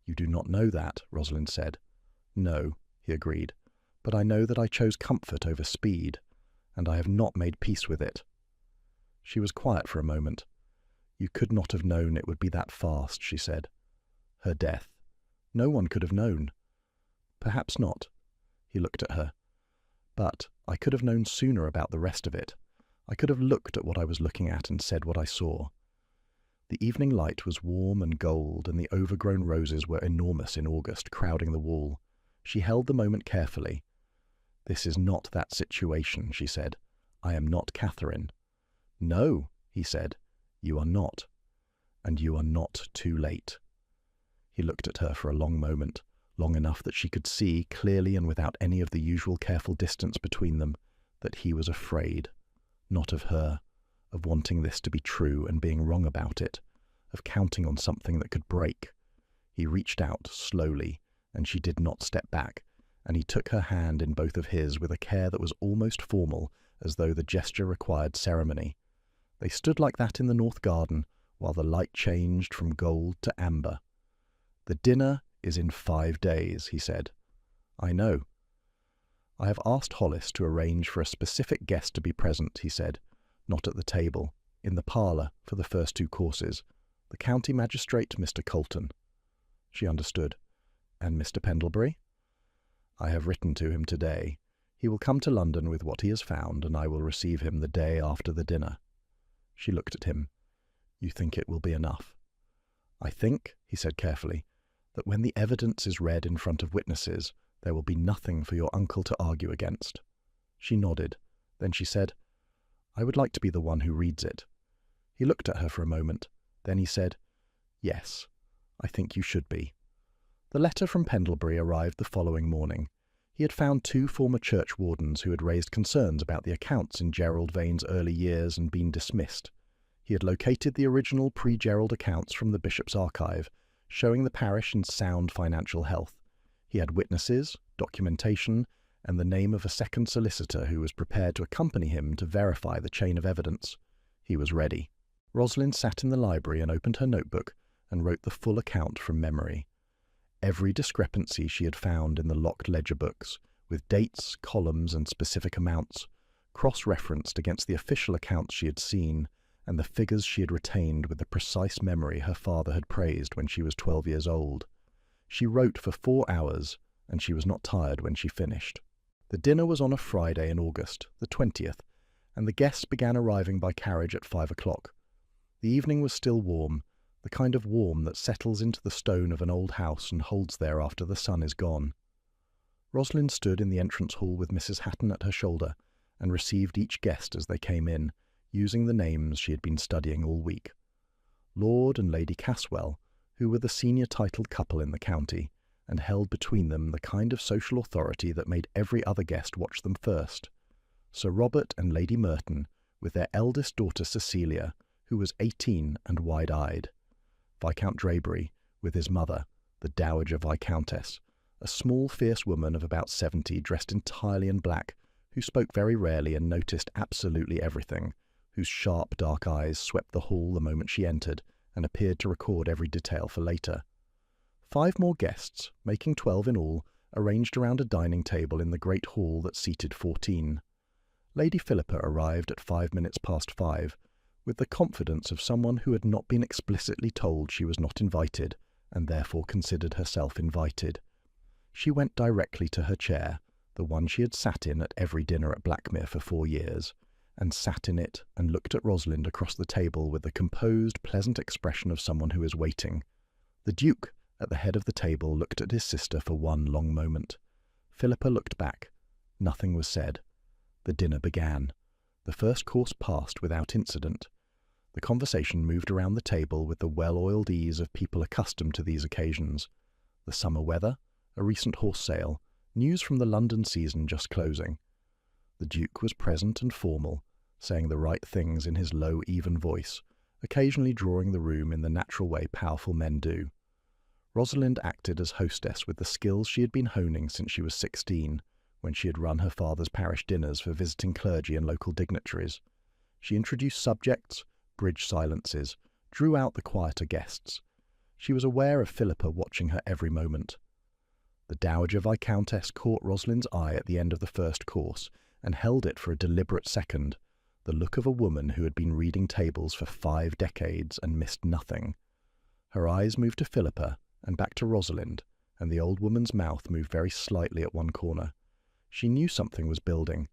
You do not know that, Rosalind said. No, he agreed, but I know that I chose comfort over speed, and I have not made peace with it. She was quiet for a moment. You could not have known it would be that fast, she said. Her death. No one could have known. Perhaps not. He looked at her. But I could have known sooner about the rest of it. I could have looked at what I was looking at and said what I saw. The evening light was warm and gold, and the overgrown roses were enormous in August, crowding the wall. She held the moment carefully. This is not that situation, she said. I am not Catherine. No, he said. You are not. And you are not too late. He looked at her for a long moment, long enough that she could see, clearly and without any of the usual careful distance between them, that he was afraid, not of her, of wanting this to be true and being wrong about it, of counting on something that could break. He reached out slowly, and she did not step back, and he took her hand in both of his with a care that was almost formal, as though the gesture required ceremony. They stood like that in the north garden, while the light changed from gold to amber. The dinner is in 5 days, he said. I know. I have asked Hollis to arrange for a specific guest to be present, he said. Not at the table, in the parlour for the first 2 courses. The county magistrate, Mr. Colton. She understood. And Mr. Pendlebury? I have written to him today. He will come to London with what he has found, and I will receive him the day after the dinner. She looked at him. You think it will be enough? I think, he said carefully, that when the evidence is read in front of witnesses, there will be nothing for your uncle to argue against. She nodded. Then she said, I would like to be the one who reads it. He looked at her for a moment. Then he said, Yes, I think you should be. The letter from Pendlebury arrived the following morning. He had found 2 former church wardens who had raised concerns about the accounts in Gerald Vane's early years and been dismissed. He had located the original pre-Gerald accounts from the bishop's archive, showing the parish in sound financial health. He had witnesses, documentation, and the name of a second solicitor who was prepared to accompany him to verify the chain of evidence. He was ready. Rosalind sat in the library and opened her notebook and wrote the full account from memory. Every discrepancy she had found in the locked ledger books, with dates, columns, and specific amounts, cross-referenced against the official accounts she had seen, and the figures she had retained with the precise memory her father had praised when she was 12 years old. She wrote for 4 hours, and she was not tired when she finished. The dinner was on a Friday in August, the 20th, and the guests began arriving by carriage at 5 o'clock. The evening was still warm, the kind of warm that settles into the stone of an old house and holds there after the sun is gone. Rosalind stood in the entrance hall with Mrs. Hatton at her shoulder, and received each guest as they came in, using the names she had been studying all week. Lord and Lady Caswell, who were the senior titled couple in the county, and held between them the kind of social authority that made every other guest watch them first. Sir Robert and Lady Merton, with their eldest daughter Cecilia, who was 18 and wide-eyed. Viscount Drabery, with his mother, the Dowager Viscountess, a small, fierce woman of about 70, dressed entirely in black, who spoke very rarely and noticed absolutely everything, whose sharp, dark eyes swept the hall the moment she entered and appeared to record every detail for later. 5 more guests, making 12 in all, arranged around a dining table in the great hall that seated 14. Lady Philippa arrived at 5 minutes past 5, with the confidence of someone who had not been explicitly told she was not invited, and therefore considered herself invited. She went directly to her chair, the one she had sat in at every dinner at Blackmere for 4 years, and sat in it and looked at Rosalind across the table with the composed, pleasant expression of someone who is waiting. The Duke, at the head of the table, looked at his sister for one long moment. Philippa looked back. Nothing was said. The dinner began. The first course passed without incident. The conversation moved around the table with the well-oiled ease of people accustomed to these occasions. The summer weather, a recent horse sale, news from the London season just closing. The Duke was present and formal, saying the right things in his low, even voice, occasionally drawing the room in the natural way powerful men do. Rosalind acted as hostess with the skills she had been honing since she was 16, when she had run her father's parish dinners for visiting clergy and local dignitaries. She introduced subjects, bridged silences, drew out the quieter guests. She was aware of Philippa watching her every moment. The Dowager Viscountess caught Rosalind's eye at the end of the first course and held it for a deliberate second, the look of a woman who had been reading tables for 5 decades and missed nothing. Her eyes moved to Philippa and back to Rosalind, and the old woman's mouth moved very slightly at one corner. She knew something was building.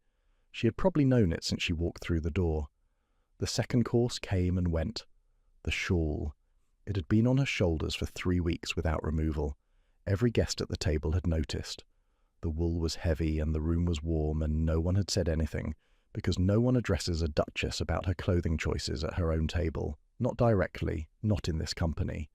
She had probably known it since she walked through the door. The second course came and went. The shawl. It had been on her shoulders for 3 weeks without removal. Every guest at the table had noticed. The wool was heavy and the room was warm, and no one had said anything, because no one addresses a duchess about her clothing choices at her own table. Not directly, not in this company.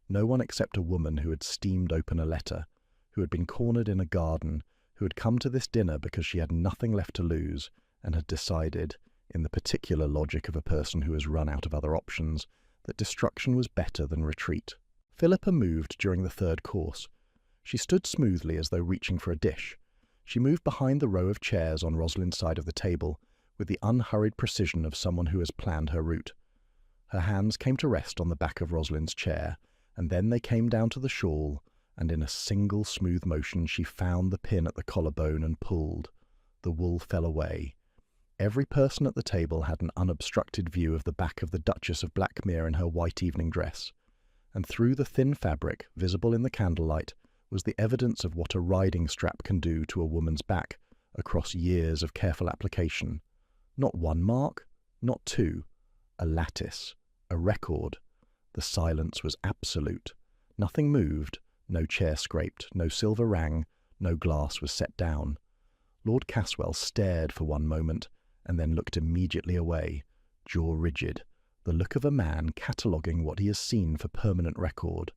No one except a woman who had steamed open a letter, who had been cornered in a garden, who had come to this dinner because she had nothing left to lose, and had decided, in the particular logic of a person who has run out of other options, that destruction was better than retreat. Philippa moved during the third course. She stood smoothly as though reaching for a dish. She moved behind the row of chairs on Rosalind's side of the table, with the unhurried precision of someone who has planned her route. Her hands came to rest on the back of Rosalind's chair, and then they came down to the shawl, and in a single smooth motion she found the pin at the collarbone and pulled. The wool fell away. Every person at the table had an unobstructed view of the back of the Duchess of Blackmere in her white evening dress, and through the thin fabric, visible in the candlelight, was the evidence of what a riding strap can do to a woman's back across years of careful application. Not one mark, not two. A lattice, a record. The silence was absolute. Nothing moved, no chair scraped, no silver rang, no glass was set down. Lord Caswell stared for one moment, and then looked immediately away, jaw rigid, the look of a man cataloguing what he has seen for permanent record.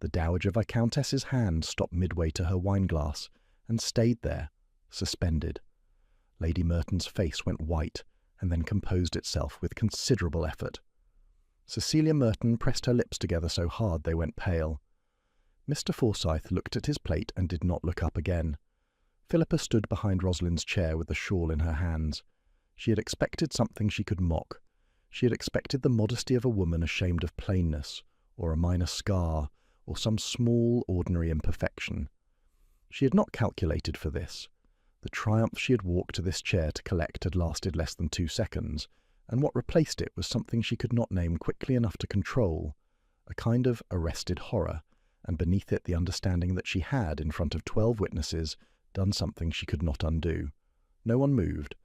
The Dowager Viscountess's hand stopped midway to her wineglass, and stayed there, suspended. Lady Merton's face went white, and then composed itself with considerable effort. Cecilia Merton pressed her lips together so hard they went pale. Mr. Forsyth looked at his plate and did not look up again. Philippa stood behind Rosalind's chair with the shawl in her hands. She had expected something she could mock. She had expected the modesty of a woman ashamed of plainness, or a minor scar, or some small, ordinary imperfection. She had not calculated for this. The triumph she had walked to this chair to collect had lasted less than 2 seconds, and what replaced it was something she could not name quickly enough to control, a kind of arrested horror, and beneath it the understanding that she had, in front of 12 witnesses, done something she could not undo. No one moved.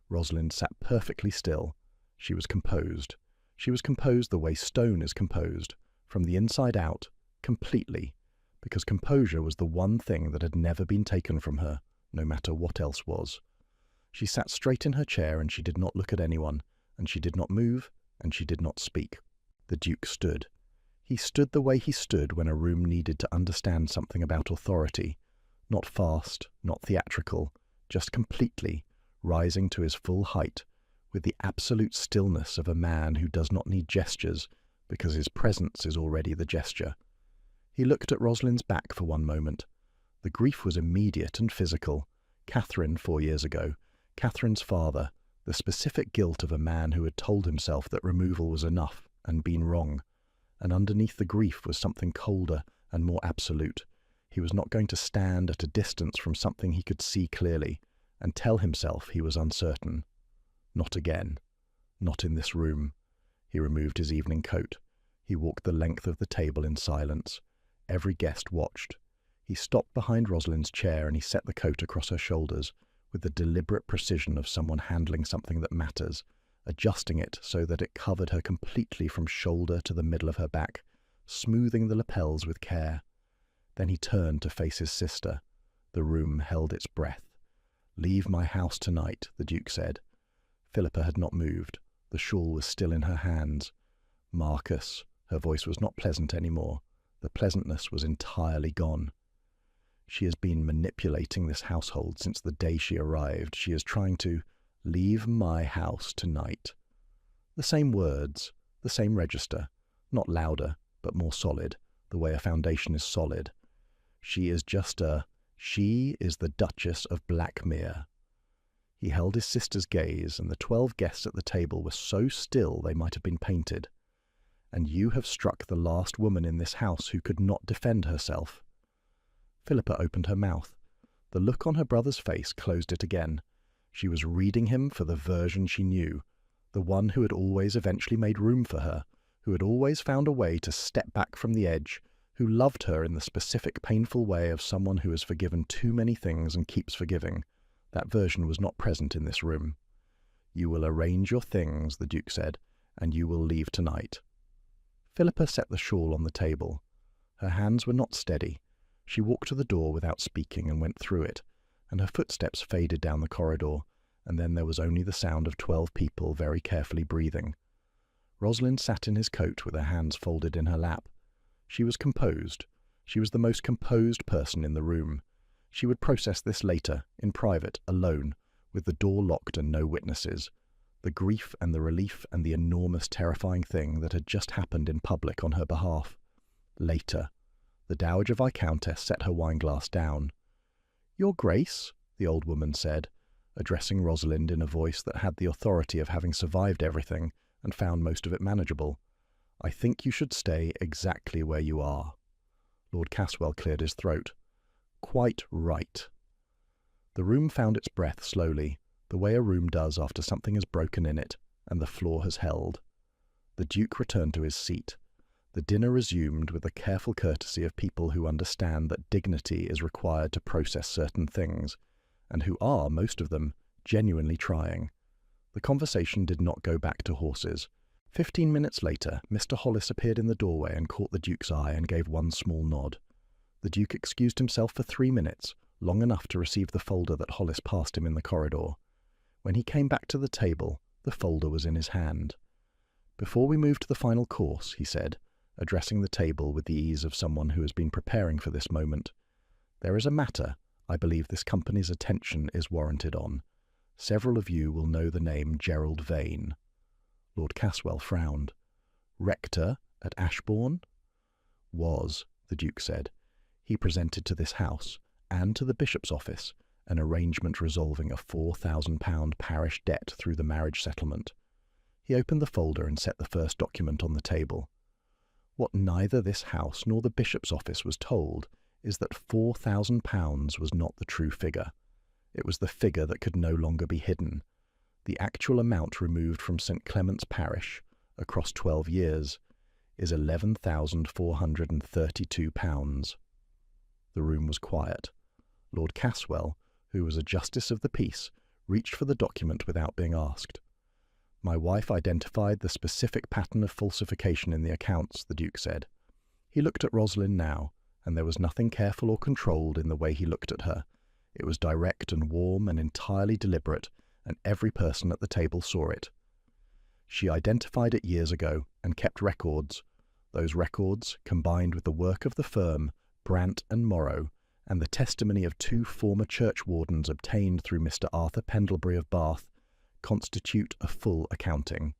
Rosalind sat perfectly still. She was composed. She was composed the way stone is composed, from the inside out, completely, because composure was the one thing that had never been taken from her, no matter what else was. She sat straight in her chair, and she did not look at anyone, and she did not move, and she did not speak. The Duke stood. He stood the way he stood when a room needed to understand something about authority, not fast, not theatrical, just completely, rising to his full height, with the absolute stillness of a man who does not need gestures, because his presence is already the gesture. He looked at Rosalind's back for one moment. The grief was immediate and physical. Catherine, 4 years ago, Catherine's father, the specific guilt of a man who had told himself that removal was enough and been wrong, and underneath the grief was something colder and more absolute. He was not going to stand at a distance from something he could see clearly, and tell himself he was uncertain. Not again. Not in this room. He removed his evening coat. He walked the length of the table in silence. Every guest watched. He stopped behind Rosalind's chair and he set the coat across her shoulders, with the deliberate precision of someone handling something that matters, adjusting it so that it covered her completely from shoulder to the middle of her back, smoothing the lapels with care. Then he turned to face his sister. The room held its breath. "Leave my house tonight," the Duke said. Philippa had not moved. The shawl was still in her hands. "Marcus," her voice was not pleasant anymore. The pleasantness was entirely gone. "She has been manipulating this household since the day she arrived. She is trying to—" "Leave my house tonight." The same words, the same register, not louder, but more solid, the way a foundation is solid. She is the Duchess of Blackmere. He held his sister's gaze, and the 12 guests at the table were so still they might have been painted. "And you have struck the last woman in this house who could not defend herself." Philippa opened her mouth. The look on her brother's face closed it again. She was reading him for the version she knew, the one who had always eventually made room for her, who had always found a way to step back from the edge, who loved her in the specific painful way of someone who has forgiven too many things and keeps forgiving. That version was not present in this room. "You will arrange your things," the Duke said, "and you will leave tonight." Philippa set the shawl on the table. Her hands were not steady. She walked to the door without speaking and went through it, and her footsteps faded down the corridor, and then there was only the sound of 12 people very carefully breathing. Rosalind sat in his coat with her hands folded in her lap. She was composed. She was the most composed person in the room. She would process this later, in private, alone, with the door locked and no witnesses. The grief and the relief and the enormous terrifying thing that had just happened in public on her behalf. Later. The Dowager Viscountess set her wineglass down. "Your Grace," the old woman said, addressing Rosalind in a voice that had the authority of having survived everything and found most of it manageable, "I think you should stay exactly where you are." Lord Caswell cleared his throat. "Quite right." The room found its breath slowly, the way a room does after something has broken in it, and the floor has held. The Duke returned to his seat. The dinner resumed with the careful courtesy of people who understand that dignity is required to process certain things, and who are, most of them, genuinely trying. The conversation did not go back to horses. 15 minutes later, Mr. Hollis appeared in the doorway and caught the Duke's eye and gave one small nod. The Duke excused himself for 3 minutes, long enough to receive the folder that Hollis passed him in the corridor. When he came back to the table, the folder was in his hand. "Before we move to the final course," he said, addressing the table with the ease of someone who has been preparing for this moment, "there is a matter I believe this company's attention is warranted on. Several of you will know the name Gerald Vane." Lord Caswell frowned. "Rector at Ashbourne?" "Was," the Duke said. "He presented to this house, and to the Bishop's office, an arrangement resolving a £4,000 parish debt through the marriage settlement." He opened the folder and set the first document on the table. What neither this house nor the Bishop's office was told is that £4,000 was not the true figure. It was the figure that could no longer be hidden. The actual amount removed from St. Clement's parish, across 12 years, is £11,432. The room was quiet. Lord Caswell, who was a Justice of the Peace, reached for the document without being asked. "My wife identified the specific pattern of falsification in the accounts," the Duke said. He looked at Rosalind now, and there was nothing careful or controlled in the way he looked at her. It was direct and warm and entirely deliberate, and every person at the table saw it. She identified it years ago and kept records. Those records, combined with the work of the firm, Brant and Morrow, and the testimony of 2 former churchwardens obtained through Mr. Arthur Pendlebury of Bath, constitute a full accounting.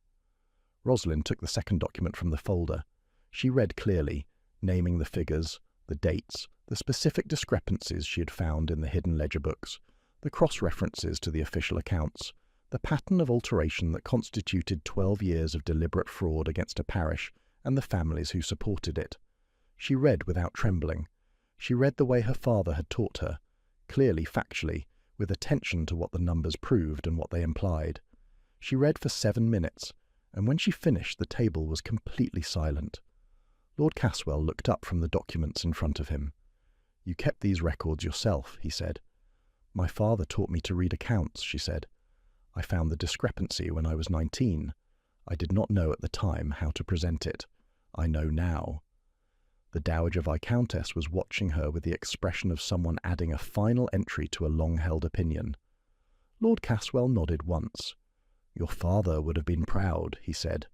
Rosalind took the second document from the folder. She read clearly, naming the figures, the dates, the specific discrepancies she had found in the hidden ledger books, the cross-references to the official accounts, the pattern of alteration that constituted 12 years of deliberate fraud against a parish and the families who supported it. She read without trembling. She read the way her father had taught her, clearly, factually, with attention to what the numbers proved and what they implied. She read for 7 minutes, and when she finished, the table was completely silent. Lord Caswell looked up from the documents in front of him. "You kept these records yourself," he said. "My father taught me to read accounts," she said. "I found the discrepancy when I was 19. I did not know at the time how to present it. I know now." The Dowager Viscountess was watching her with the expression of someone adding a final entry to a long-held opinion. Lord Caswell nodded once. "Your father would have been proud," he said.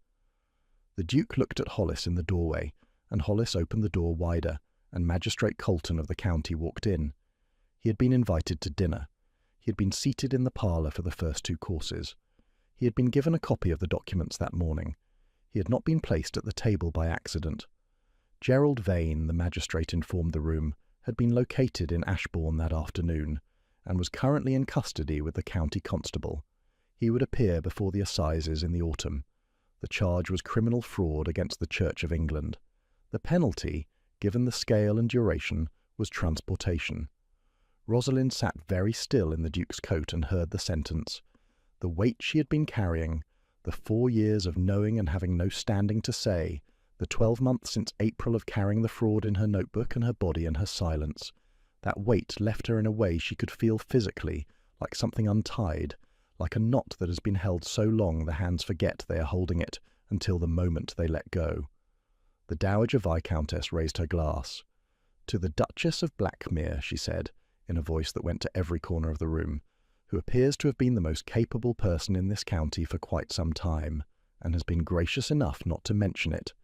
The Duke looked at Hollis in the doorway, and Hollis opened the door wider, and Magistrate Colton of the county walked in. He had been invited to dinner. He had been seated in the parlour for the first 2 courses. He had been given a copy of the documents that morning. He had not been placed at the table by accident. Gerald Vane, the magistrate informed the room, had been located in Ashbourne that afternoon, and was currently in custody with the county constable. He would appear before the assizes in the autumn. The charge was criminal fraud against the Church of England. The penalty, given the scale and duration, was transportation. Rosalind sat very still in the Duke's coat and heard the sentence. The weight she had been carrying, the 4 years of knowing and having no standing to say, the 12 months since April of carrying the fraud in her notebook and her body and her silence, that weight left her in a way she could feel physically, like something untied, like a knot that has been held so long the hands forget they are holding it until the moment they let go. The Dowager Viscountess raised her glass. "To the Duchess of Blackmere," she said, in a voice that went to every corner of the room, "who appears to have been the most capable person in this county for quite some time, and has been gracious enough not to mention it."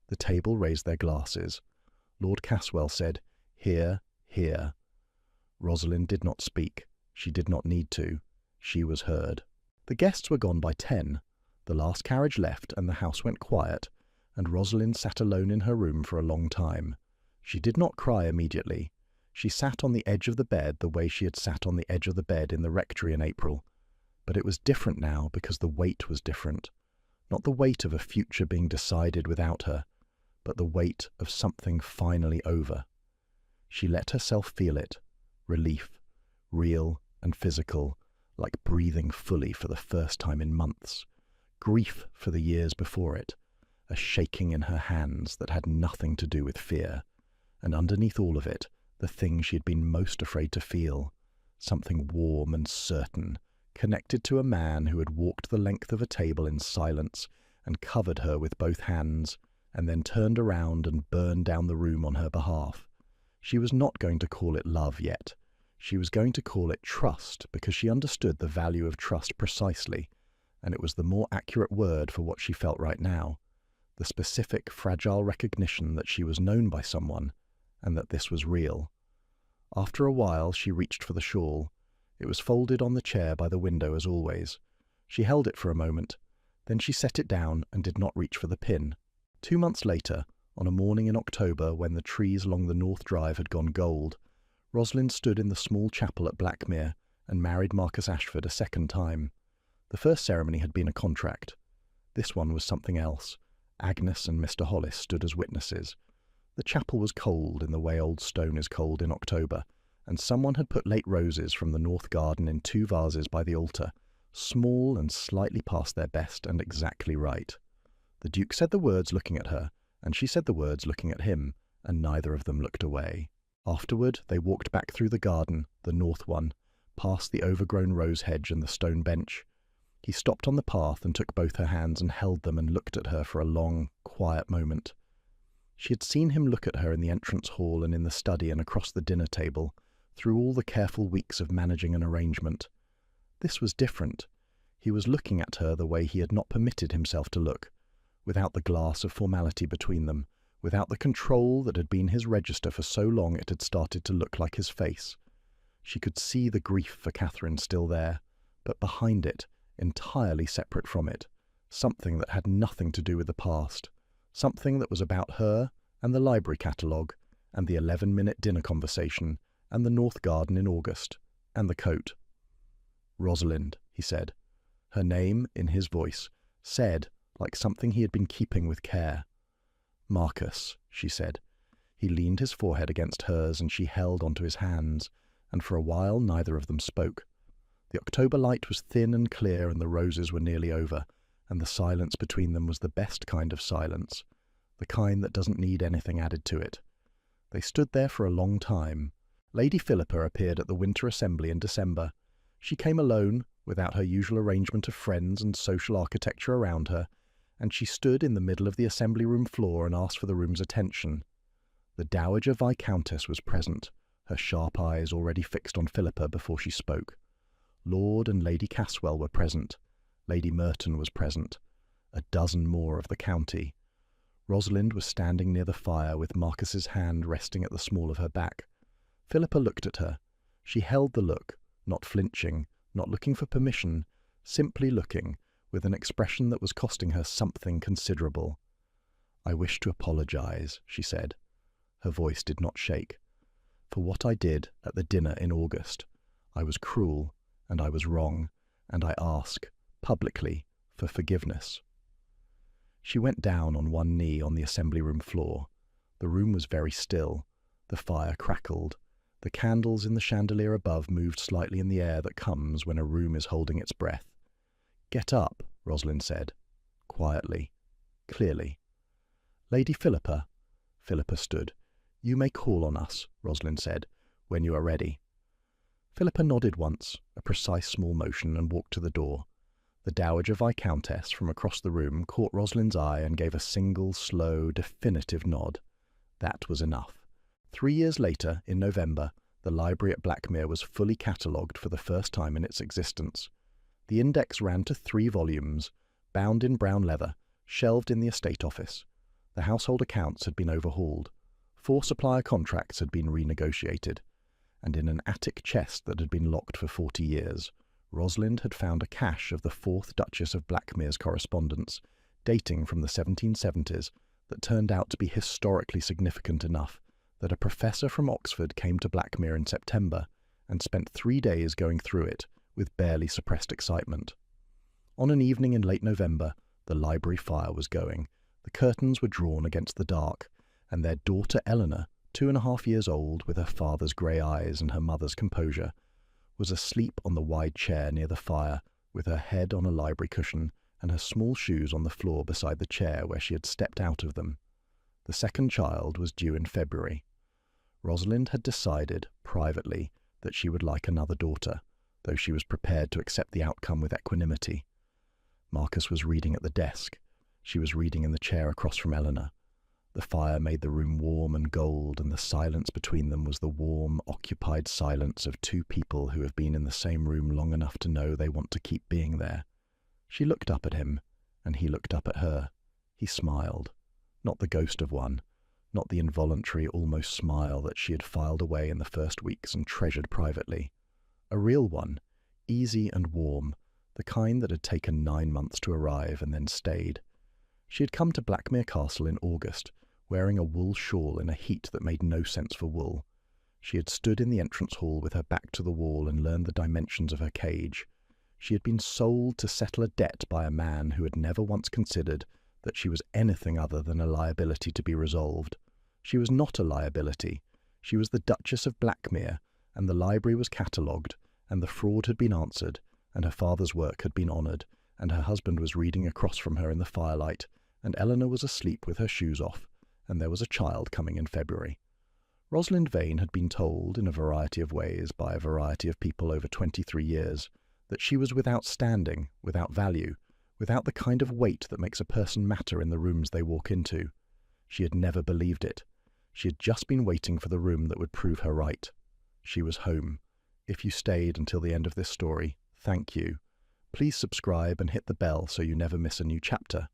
The table raised their glasses. Lord Caswell said, "Hear, hear." Rosalind did not speak. She did not need to. She was heard. The guests were gone by 10. The last carriage left, and the house went quiet, and Rosalind sat alone in her room for a long time. She did not cry immediately. She sat on the edge of the bed the way she had sat on the edge of the bed in the rectory in April. But it was different now because the weight was different. Not the weight of a future being decided without her, but the weight of something finally over. She let herself feel it, relief, real and physical, like breathing fully for the first time in months, grief for the years before it, a shaking in her hands that had nothing to do with fear, and underneath all of it, the thing she had been most afraid to feel, something warm and certain, connected to a man who had walked the length of a table in silence and covered her with both hands, and then turned around and burned down the room on her behalf. She was not going to call it love yet. She was going to call it trust, because she understood the value of trust precisely, and it was the more accurate word for what she felt right now, the specific, fragile recognition that she was known by someone, and that this was real. After a while she reached for the shawl. It was folded on the chair by the window as always. She held it for a moment, then she set it down and did not reach for the pin. 2 months later, on a morning in October when the trees along the North Drive had gone gold, Rosalind stood in the small chapel at Blackmere and married Marcus Ashford a second time. The first ceremony had been a contract. This one was something else. Agnes and Mr. Hollis stood as witnesses. The chapel was cold in the way old stone is cold in October, and someone had put late roses from the north garden in 2 vases by the altar, small and slightly past their best and exactly right. The Duke said the words looking at her, and she said the words looking at him, and neither of them looked away. Afterward they walked back through the garden, the north one, past the overgrown rose hedge and the stone bench. He stopped on the path and took both her hands and held them and looked at her for a long, quiet moment. She had seen him look at her in the entrance hall and in the study and across the dinner table, through all the careful weeks of managing an arrangement. This was different. He was looking at her the way he had not permitted himself to look, without the glass of formality between them, without the control that had been his register for so long it had started to look like his face. She could see the grief for Catherine still there, but behind it, entirely separate from it, something that had nothing to do with the past, something that was about her and the library catalogue and the 11-minute dinner conversation and the North Garden in August and the coat. "Rosalind," he said. Her name, in his voice, said, like something he had been keeping with care. "Marcus," she said. He leaned his forehead against hers and she held onto his hands, and for a while neither of them spoke. The October light was thin and clear and the roses were nearly over, and the silence between them was the best kind of silence, the kind that doesn't need anything added to it. They stood there for a long time. Lady Philippa appeared at the winter assembly in December. She came alone, without her usual arrangement of friends and social architecture around her, and she stood in the middle of the assembly room floor and asked for the room's attention. The Dowager Viscountess was present, her sharp eyes already fixed on Philippa before she spoke. Lord and Lady Caswell were present. Lady Merton was present. A dozen more of the county. Rosalind was standing near the fire with Marcus's hand resting at the small of her back. Philippa looked at her. She held the look, not flinching, not looking for permission, simply looking, with an expression that was costing her something considerable. "I wish to apologize," she said. Her voice did not shake. "For what I did at the dinner in August. I was cruel, and I was wrong, and I ask, publicly, for forgiveness." She went down on one knee on the assembly room floor. The room was very still. The fire crackled. The candles in the chandelier above moved slightly in the air that comes when a room is holding its breath. "Get up," Rosalind said, quietly, clearly. "Lady Philippa." Philippa stood. "You may call on us," Rosalind said, "when you are ready." Philippa nodded once, a precise small motion, and walked to the door. The Dowager Viscountess from across the room caught Rosalind's eye and gave a single, slow, definitive nod. That was enough. 3 years later, in November, the library at Blackmere was fully catalogued for the first time in its existence. The index ran to 3 volumes, bound in brown leather, shelved in the estate office. The household accounts had been overhauled. 4 supplier contracts had been renegotiated. And in an attic chest that had been locked for 40 years, Rosalind had found a cache of the 4th Duchess of Blackmere's correspondence, dating from the 1770s, that turned out to be historically significant enough that a professor from Oxford came to Blackmere in September and spent 3 days going through it with barely suppressed excitement. On an evening in late November, the library fire was going. The curtains were drawn against the dark, and their daughter Eleanor, 2.5 years old, with her father's grey eyes and her mother's composure, was asleep on the wide chair near the fire, with her head on a library cushion and her small shoes on the floor beside the chair where she had stepped out of them. The second child was due in February. Rosalind had decided, privately, that she would like another daughter, though she was prepared to accept the outcome with equanimity. Marcus was reading at the desk. She was reading in the chair across from Eleanor. The fire made the room warm and gold, and the silence between them was the warm, occupied silence of 2 people who have been in the same room long enough to know they want to keep being there. She looked up at him, and he looked up at her. He smiled. Not the ghost of one, not the involuntary, almost smile that she had filed away in the first weeks and treasured privately. A real one, easy and warm, the kind that had taken 9 months to arrive and then stayed. She had come to Blackmere Castle in August, wearing a wool shawl in a heat that made no sense for wool. She had stood in the entrance hall with her back to the wall and learned the dimensions of her cage. She had been sold to settle a debt by a man who had never once considered that she was anything other than a liability to be resolved. She was not a liability. She was the Duchess of Blackmere, and the library was catalogued, and the fraud had been answered, and her father's work had been honoured, and her husband was reading across from her in the firelight, and Eleanor was asleep with her shoes off, and there was a child coming in February. Rosalind Vane had been told, in a variety of ways, by a variety of people over 23 years, that she was without standing, without value, without the kind of weight that makes a person matter in the rooms they walk into. She had never believed it. She had just been waiting for the room that would prove her right. She was home. If you stayed until the end of this story, thank you. Please subscribe and hit the bell so you never miss a new chapter.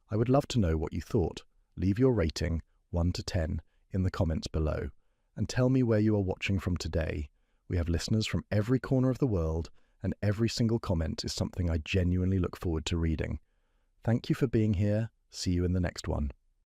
I would love to know what you thought. Leave your rating, 1 to 10, in the comments below, and tell me where you are watching from today. We have listeners from every corner of the world, and every single comment is something I genuinely look forward to reading. Thank you for being here. See you in the next one.